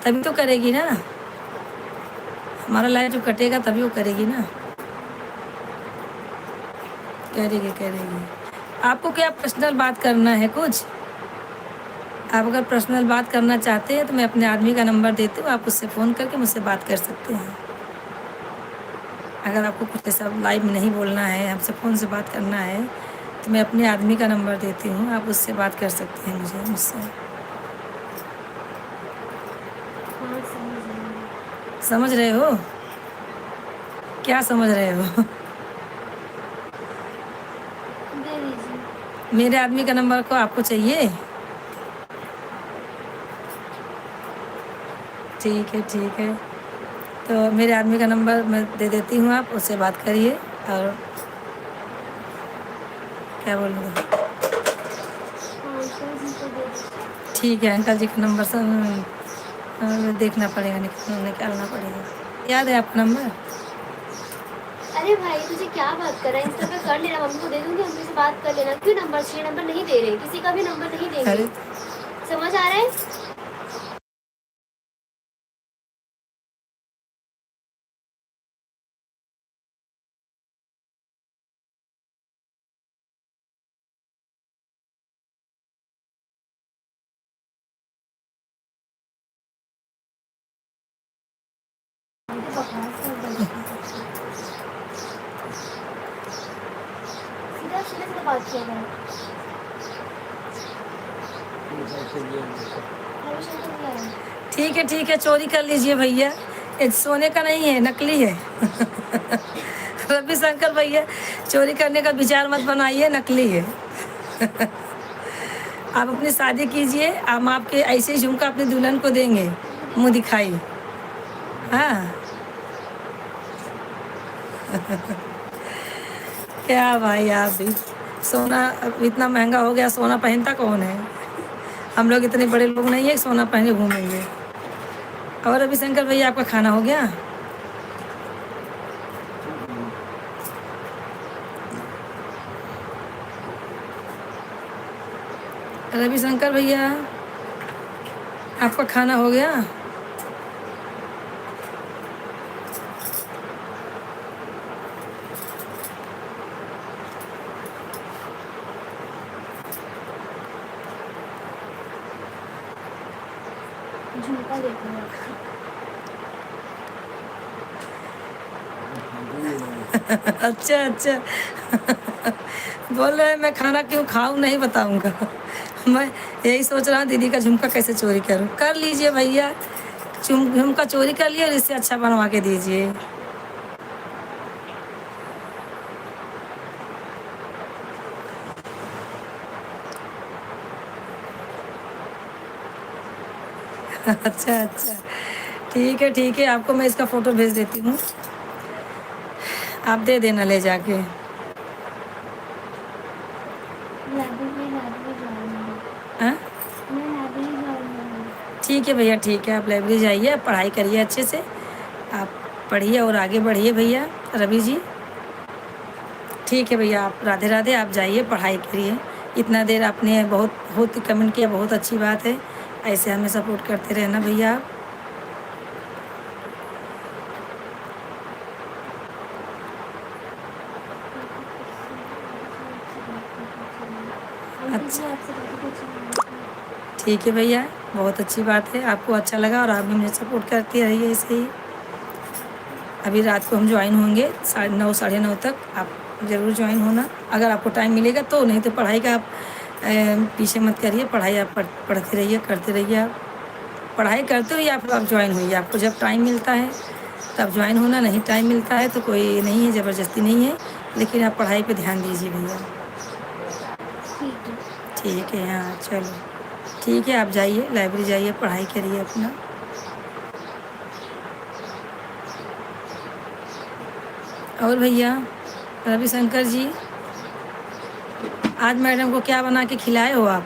तभी तो करेगी ना, हमारा लाइव जब कटेगा तभी वो करेगी ना। करेगी। आपको क्या पर्सनल बात करना है कुछ? आप अगर पर्सनल बात करना चाहते हैं तो मैं अपने आदमी का नंबर देती हूँ, आप उससे फ़ोन करके मुझसे बात कर सकते हैं। अगर आपको कुछ ऐसा लाइव में नहीं बोलना है, हमसे फ़ोन से बात करना है, तो मैं अपने आदमी का नंबर देती हूँ, आप उससे बात कर सकते हैं मुझसे। हाँ समझ रहे हो? क्या समझ रहे हो? दे दीजिए। मेरे आदमी का नंबर को आपको चाहिए? ठीक है। तो मेरे आदमी का नंबर मैं दे देती हूँ, आप उससे बात करिए। और क्या बोलूँगा, हाँ अंकल जी को दे दीजिए। ठीक है। अंकल जी का नंबर सब देखना पड़ेगा, निकालना पड़ेगा। याद है आपका नंबर? अरे भाई तुझे क्या बात कर रहा है, इंस्टा पे कर लेना, मम्मी को दे दूंगी, मम्मी से बात कर लेना। क्यों नंबर चाहिए? नंबर नहीं दे रहे, किसी का भी नंबर नहीं देंगे। अरे समझ आ रहा है? सीधा सीधे बात किया करो। ठीक है, चोरी कर लीजिए भैया, ये सोने का नहीं है, नकली है। रविशंकर भैया चोरी करने का विचार मत बनाइए, नकली है। आप अपनी शादी कीजिए, हम आपके ऐसे ही झुमका अपनी दुल्हन को देंगे, मुँह दिखाई। हाँ। क्या भाई आप भी, सोना अब इतना महंगा हो गया, सोना पहनता कौन है? हम लोग इतने बड़े लोग नहीं है सोना पहने घूमेंगे। और रविशंकर भैया आपका खाना हो गया? रविशंकर भैया आपका खाना हो गया? झुमका देखो अच्छा अच्छा। बोल रहे हैं मैं खाना क्यों खाऊं नहीं बताऊंगा। मैं यही सोच रहा हूँ दीदी का झुमका कैसे चोरी करूं। कर लीजिए भैया, झुमका चोरी कर लिए और इससे अच्छा बनवा के दीजिए। अच्छा अच्छा, ठीक है, आपको मैं इसका फ़ोटो भेज देती हूँ, आप दे देना ले जाके। लाइब्रेरी लाइब्रेरी जा रही हूँ। हाँ मैं लाइब्रेरी जा रही हूँ। ठीक है भैया, ठीक है, आप लाइब्रेरी जाइए, पढ़ाई करिए अच्छे से, आप पढ़िए और आगे बढ़िए भैया रवि जी। ठीक है भैया, आप राधे राधे, आप जाइए पढ़ाई करिए। इतना देर आपने बहुत बहुत कमेंट किया, बहुत अच्छी बात है, ऐसे हमें सपोर्ट करते रहना भैया आप। अंकल जी अच्छा आपसे बात अच्छी लगी। ठीक है भैया, बहुत अच्छी बात है, आपको अच्छा लगा और आप भी मुझे सपोर्ट करती रहिए ऐसे ही। अभी रात को हम ज्वाइन होंगे 9:30 9:30 तक, आप ज़रूर ज्वाइन होना अगर आपको टाइम मिलेगा तो, नहीं तो पढ़ाई का आप पीछे मत करिए, पढ़ाई आप पढ़ते रहिए, करते रहिए, आप पढ़ाई करते हुए आप ज्वाइन होइए, आपको जब टाइम मिलता है तब ज्वाइन होना, नहीं टाइम मिलता है तो कोई नहीं है, ज़बरदस्ती नहीं है, लेकिन आप पढ़ाई पे ध्यान दीजिए भैया। ठीक है। ठीक है, हाँ चलो ठीक है, आप जाइए लाइब्रेरी जाइए, पढ़ाई करिए अपना। और भैया रविशंकर जी, आज मैडम को क्या बना के खिलाए हो आप?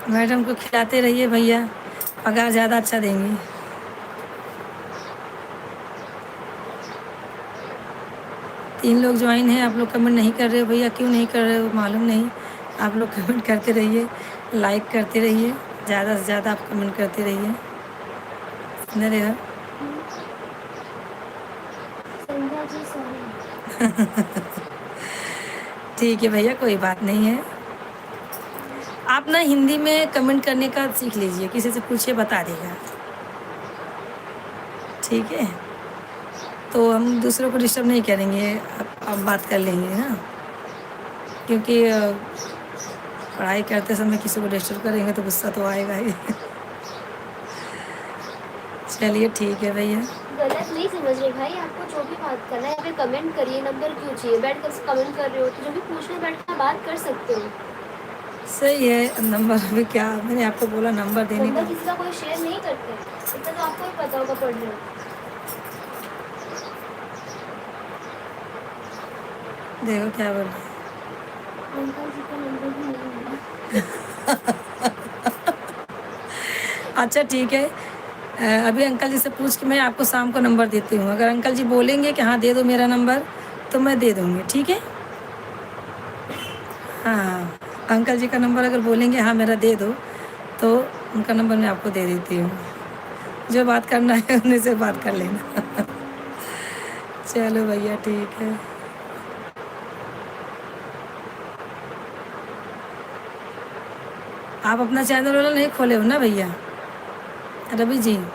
मैडम को खिलाते रहिए भैया, पगार ज़्यादा अच्छा देंगे। तीन लोग ज्वाइन हैं, आप लोग कमेंट नहीं कर रहे हो भैया, क्यों नहीं कर रहे हो मालूम नहीं। आप लोग कमेंट करते रहिए, लाइक करते रहिए, ज़्यादा से ज़्यादा आप कमेंट करते रहिए। सुन रहे हो? संध्या जी सॉरी। ठीक है भैया, कोई बात नहीं है। आप ना हिंदी में कमेंट करने का सीख लीजिए, किसी से पूछिए बता देगा, ठीक है? तो हम दूसरों को डिस्टर्ब नहीं करेंगे, अब बात कर लेंगे ना, क्योंकि पढ़ाई करते समय किसी को डिस्टर्ब करेंगे तो गुस्सा तो आएगा ही। चलिए ठीक है भैया। गलत नहीं समझ रहे भाई, आपको जो भी बात करना है यहाँ पे कमेंट करिए, नंबर क्यों चाहिए, बैठ कर कमेंट कर रहे हो तो जो भी पूछना है बैठ कर बात कर सकते हो। सही है, नंबर भी क्या, मैंने आपको बोला नंबर देने नंबर का। किसी का कोई शेयर नहीं करते, इतना तो आपको ही पता होगा पढ़ रहे हो। देखो क्या बोल रहे अंकल जी का नंबर भी नहीं मिला। अच्छा ठीक है, अभी अंकल जी से पूछ के मैं आपको शाम को नंबर देती हूँ, अगर अंकल जी बोलेंगे कि हाँ दे दो मेरा नंबर तो मैं दे दूँगी, ठीक है? हाँ, अंकल जी का नंबर अगर बोलेंगे हाँ मेरा दे दो तो उनका नंबर मैं आपको दे देती हूँ, जो बात करना है उन्हीं से बात कर लेना। चलो भैया ठीक है। आप अपना चैनल वाला नहीं खोले हो ना भैया रवि जी? मैं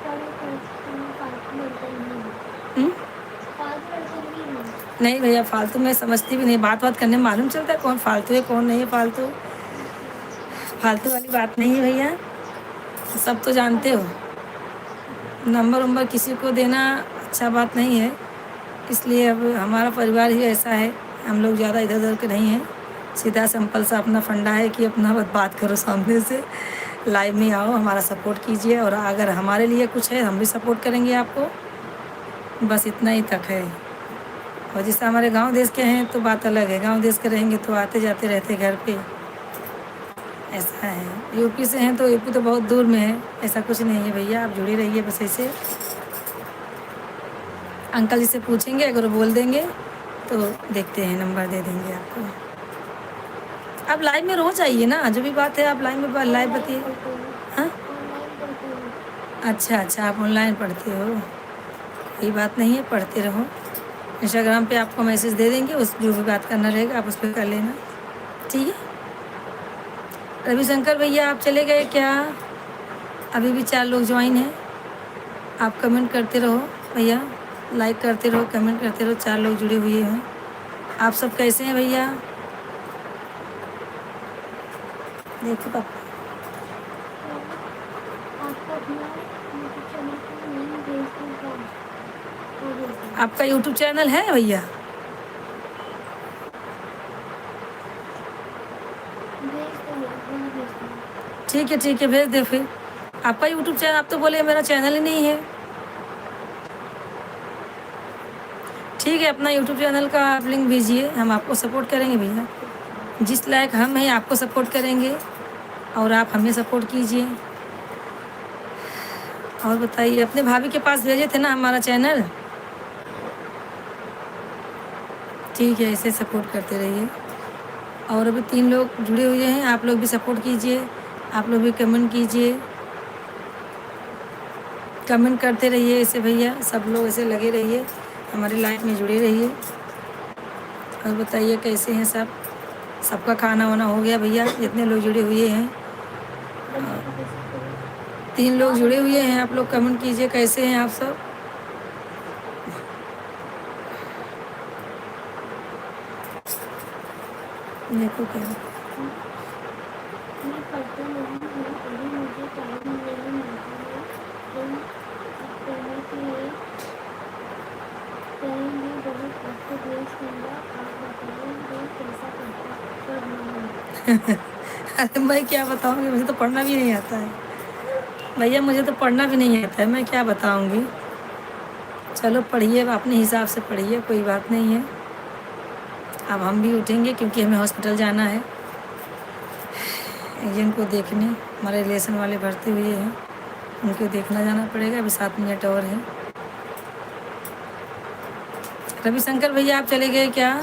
पढ़े करती हूँ, फालतू लड़का नहीं हूँ। हुँ? फालतू लड़का नहीं हूँ। नहीं भैया, फालतू मैं समझती भी नहीं, बात करने में मालूम चलता है कौन फालतू है कौन नहीं है फालतू। फालतू वाली बात नहीं है भैया, सब तो जानते हो। नंबर वंबर किसी को देना अच्छा बात नहीं है, इसलिए अब हमारा परिवार ही ऐसा है, हम लोग ज़्यादा इधर उधर के नहीं हैं, सीधा सिंपल सा अपना फंडा है कि अपना बस बात करो सामने से, लाइव में आओ, हमारा सपोर्ट कीजिए और अगर हमारे लिए कुछ है हम भी सपोर्ट करेंगे आपको, बस इतना ही तक है। और जैसे हमारे गांव देश के हैं तो बात अलग है, गांव देश के रहेंगे तो आते जाते रहते घर पे, ऐसा है। यूपी से हैं तो यूपी तो बहुत दूर में है, ऐसा कुछ नहीं है भैया, आप जुड़े रहिए बस ऐसे। अंकल जी से पूछेंगे, अगर वो बोल देंगे तो देखते हैं, नंबर दे देंगे आपको। आप लाइव में रोज आइए ना, जो भी बात है आप लाइव में लाइव बताइए। हाँ, अच्छा अच्छा, आप ऑनलाइन पढ़ते हो, कोई बात नहीं है, पढ़ते रहो। इंस्टाग्राम पे आपको मैसेज दे देंगे, उस जो भी बात करना रहेगा आप उस पर कर लेना, ठीक है। रविशंकर भैया आप चले गए क्या? अभी भी 4 लोग ज्वाइन हैं। आप कमेंट करते रहो भैया, लाइक करते रहो, कमेंट करते रहो, 4 लोग जुड़े हुए हैं। आप सब कैसे हैं भैया? देखो पापा, आपका यूट्यूब चैनल है भैया? ठीक है, भेज दे फिर। आपका यूट्यूब चैनल, आप तो बोले मेरा चैनल ही नहीं है। ठीक है, अपना यूट्यूब चैनल का आप लिंक भेजिए, हम आपको सपोर्ट करेंगे भैया। जिस लायक हम हैं आपको सपोर्ट करेंगे और आप हमें सपोर्ट कीजिए। और बताइए, अपने भाभी के पास भेजे थे ना हमारा चैनल? ठीक है, ऐसे सपोर्ट करते रहिए। और अभी 3 लोग जुड़े हुए हैं, आप लोग भी सपोर्ट कीजिए, आप लोग भी कमेंट कीजिए, कमेंट करते रहिए ऐसे भैया, सब लोग ऐसे लगे रहिए, हमारी लाइफ में जुड़े रहिए। और बताइए कैसे हैं सब? सबका खाना वाना हो गया भैया, जितने लोग जुड़े हुए हैं? 3 लोग जुड़े हुए हैं, आप लोग कमेंट कीजिए कैसे हैं आप सब? देखो क्या अरे मैं क्या बताऊंगी, मुझे तो पढ़ना भी नहीं आता है भैया, मुझे तो पढ़ना भी नहीं आता है, मैं क्या बताऊंगी। चलो पढ़िए, अपने हिसाब से पढ़िए, कोई बात नहीं है। अब हम भी उठेंगे क्योंकि हमें हॉस्पिटल जाना है, एजेंट को देखने, हमारे रिलेशन वाले भर्ती हुए हैं, उनको देखना जाना पड़ेगा। अभी 7 मिनट और है। रविशंकर भैया आप चले गए क्या?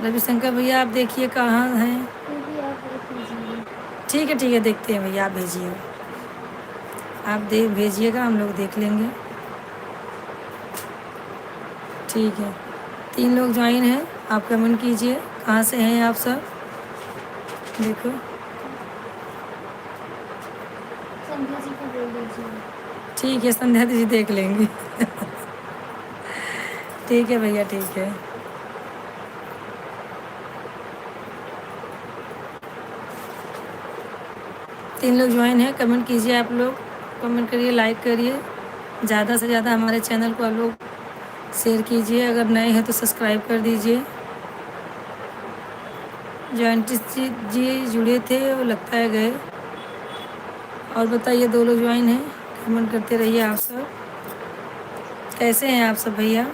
रविशंकर भैया आप देखिए कहाँ हैं। ठीक है, देखते हैं भैया, आप भेजिए, आप भेजिएगा, हम लोग देख लेंगे। ठीक है, 3 लोग ज्वाइन हैं, आप कमेंट कीजिए कहाँ से हैं आप सब। देखो ठीक है, संध्या जी देख लेंगे ठीक है भैया, ठीक है। तीन लोग ज्वाइन हैं, कमेंट कीजिए, आप लोग कमेंट करिए, लाइक करिए, ज़्यादा से ज़्यादा हमारे चैनल को आप लोग शेयर कीजिए, अगर नए हैं तो सब्सक्राइब कर दीजिए। जो आंटी जी जुड़े थे वो लगता है गए। और बताइए, 2 लोग ज्वाइन हैं, कमेंट करते रहिए आप सब। कैसे हैं आप सब भैया?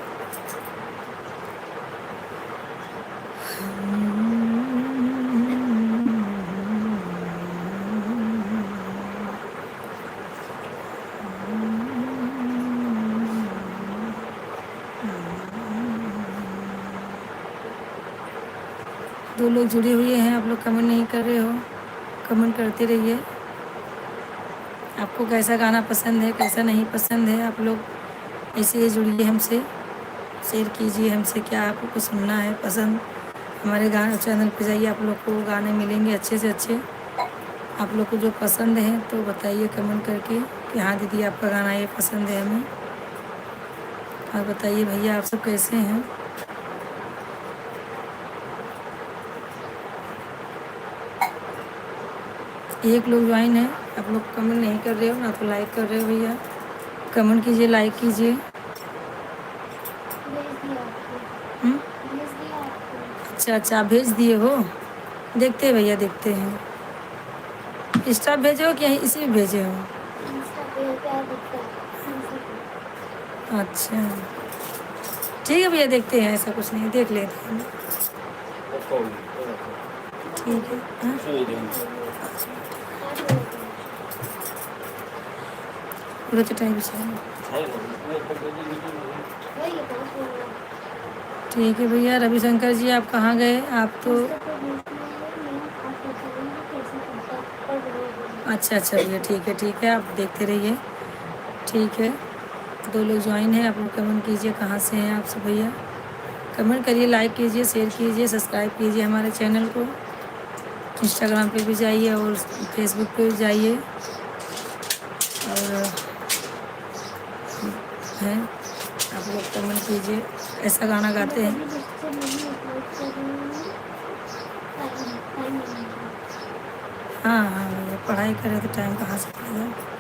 दो लोग जुड़े हुए हैं, आप लोग कमेंट नहीं कर रहे हो, कमेंट करते रहिए। आपको कैसा गाना पसंद है, कैसा नहीं पसंद है, आप लोग ऐसे ही जुड़िए हमसे, शेयर कीजिए हमसे, क्या आपको सुनना है पसंद। हमारे गाने चैनल पे जाइए, आप लोग को गाने मिलेंगे अच्छे से अच्छे। आप लोग को जो पसंद है तो बताइए कमेंट करके कि हाँ दीदी आपका गाना ये पसंद है हमें। और बताइए भैया आप सब कैसे हैं? एक लोग ज्वाइन है, आप लोग कमेंट नहीं कर रहे हो ना, तो लाइक कर रहे हो भैया, कमेंट कीजिए, लाइक कीजिए। अच्छा आप भेज दिए हो, देखते हैं भैया, देखते हैं। इंस्टा भेजे हो कि इसी में भेजे हो? अच्छा ठीक है भैया, देखते हैं, ऐसा कुछ नहीं, देख लेते हैं। ठीक है हाँ? पूरा चटाई बिछा। ठीक है भैया। रविशंकर जी आप कहाँ गए? आप तो अच्छा भैया, ठीक है, आप देखते रहिए। ठीक है, 2 लोग ज्वाइन हैं, आप लोग कमेंट कीजिए कहाँ से हैं आप सब भैया। कमेंट करिए, लाइक कीजिए, शेयर कीजिए, सब्सक्राइब कीजिए हमारे चैनल को। इंस्टाग्राम पे भी जाइए और फेसबुक पे भी जाइए। और हैं, आप लोग कमेंट कीजिए, ऐसा गाना गाते हैं। हाँ भैया, पढ़ाई करें तो टाइम कहाँ से मिलेगा।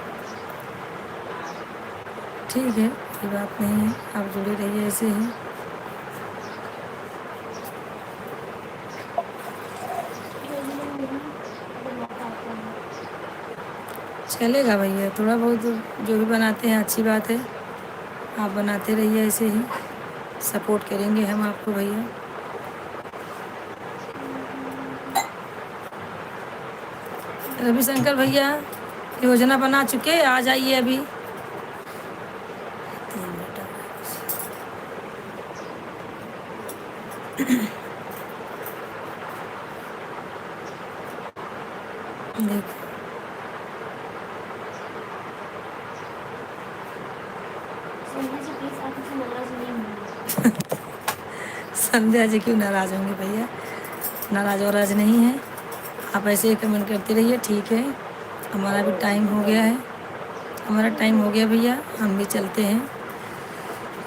ठीक है, कोई बात नहीं है, आप जुड़े रहिए ऐसे ही। चलेगा भैया, थोड़ा बहुत जो भी बनाते हैं अच्छी बात है, आप बनाते रहिए ऐसे ही, सपोर्ट करेंगे हम आपको भैया। रविशंकर भैया योजना बना चुके, आ जाइए अभी। देखो संध्या जी क्यों नाराज़ होंगे भैया? नाराज़ वराज नहीं है, आप ऐसे ही कमेंट करते रहिए। ठीक है, हमारा भी टाइम हो गया है, हमारा टाइम हो गया भैया, हम भी चलते हैं।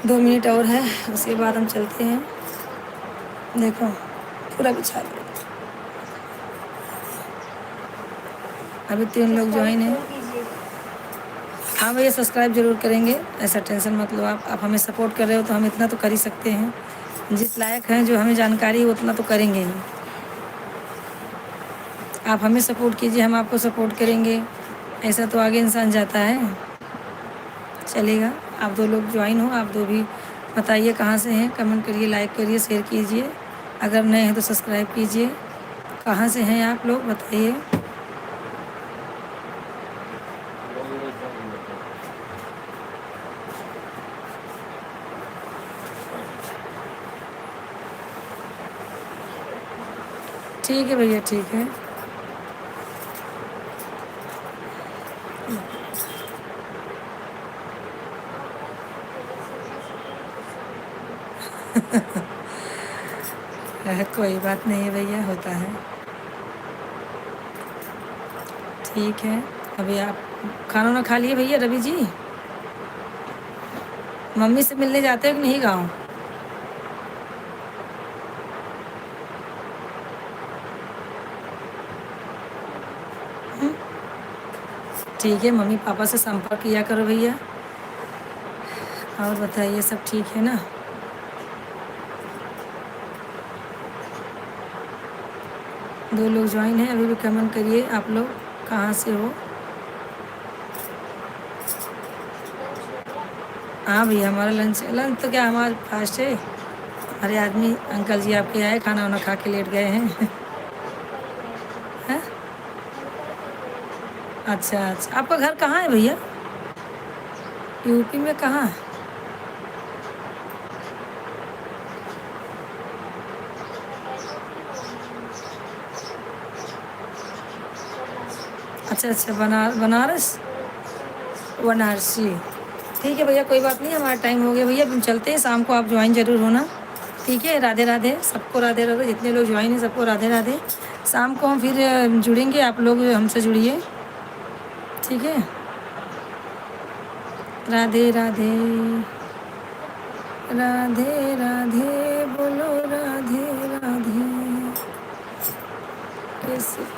2 मिनट और है, उसके बाद हम चलते हैं। देखो पूरा बिछा दो। अभी 3 लोग ज्वाइन हैं। हाँ भैया, सब्सक्राइब जरूर करेंगे, ऐसा टेंशन मत लो आप हमें सपोर्ट कर रहे हो तो हम इतना तो कर ही सकते हैं। जिस लायक हैं, जो हमें जानकारी है उतना तो करेंगे ही। आप हमें सपोर्ट कीजिए, हम आपको सपोर्ट करेंगे, ऐसा तो आगे इंसान जाता है। चलेगा, आप 2 लोग ज्वाइन हो, आप 2 भी बताइए कहाँ से हैं, कमेंट करिए, लाइक करिए, शेयर कीजिए। अगर नए हैं तो सब्सक्राइब कीजिए। कहाँ से हैं आप लोग बताइए। ठीक है भैया, ठीक है। कोई बात नहीं है भैया, होता है। ठीक है, अभी आप खाना वाना खा लिए भैया? रवि जी मम्मी से मिलने जाते हो कि नहीं गाँव? ठीक है, मम्मी पापा से संपर्क किया करो भैया। और बताइए, सब ठीक है ना? दो लोग ज्वाइन हैं, अभी भी कमेंट करिए आप लोग कहाँ से हो। हाँ भैया, हमारा लंच तो क्या हमारा फास्ट है। हमारे आदमी अंकल जी आपके आए, खाना वाना खा के लेट गए हैं। हैं? अच्छा, आपका घर कहाँ है भैया? यूपी में कहाँ? अच्छा, बनारस, बनारसी। ठीक है भैया, कोई बात नहीं, हमारा टाइम हो गया भैया, हम चलते हैं। शाम को आप ज्वाइन जरूर होना। ठीक है, राधे राधे सबको, राधे राधे, जितने लोग ज्वाइन हैं सबको राधे राधे। शाम को हम फिर जुड़ेंगे, आप लोग हमसे जुड़िए। ठीक है, राधे राधे, राधे राधे, बोलो राधे राधे। कैसे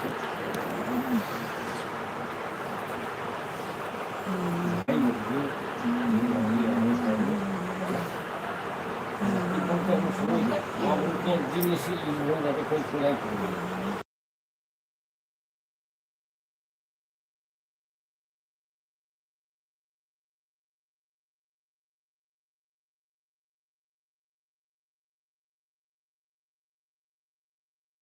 Dinlesi, İzmir'de de kontrol etmiyor.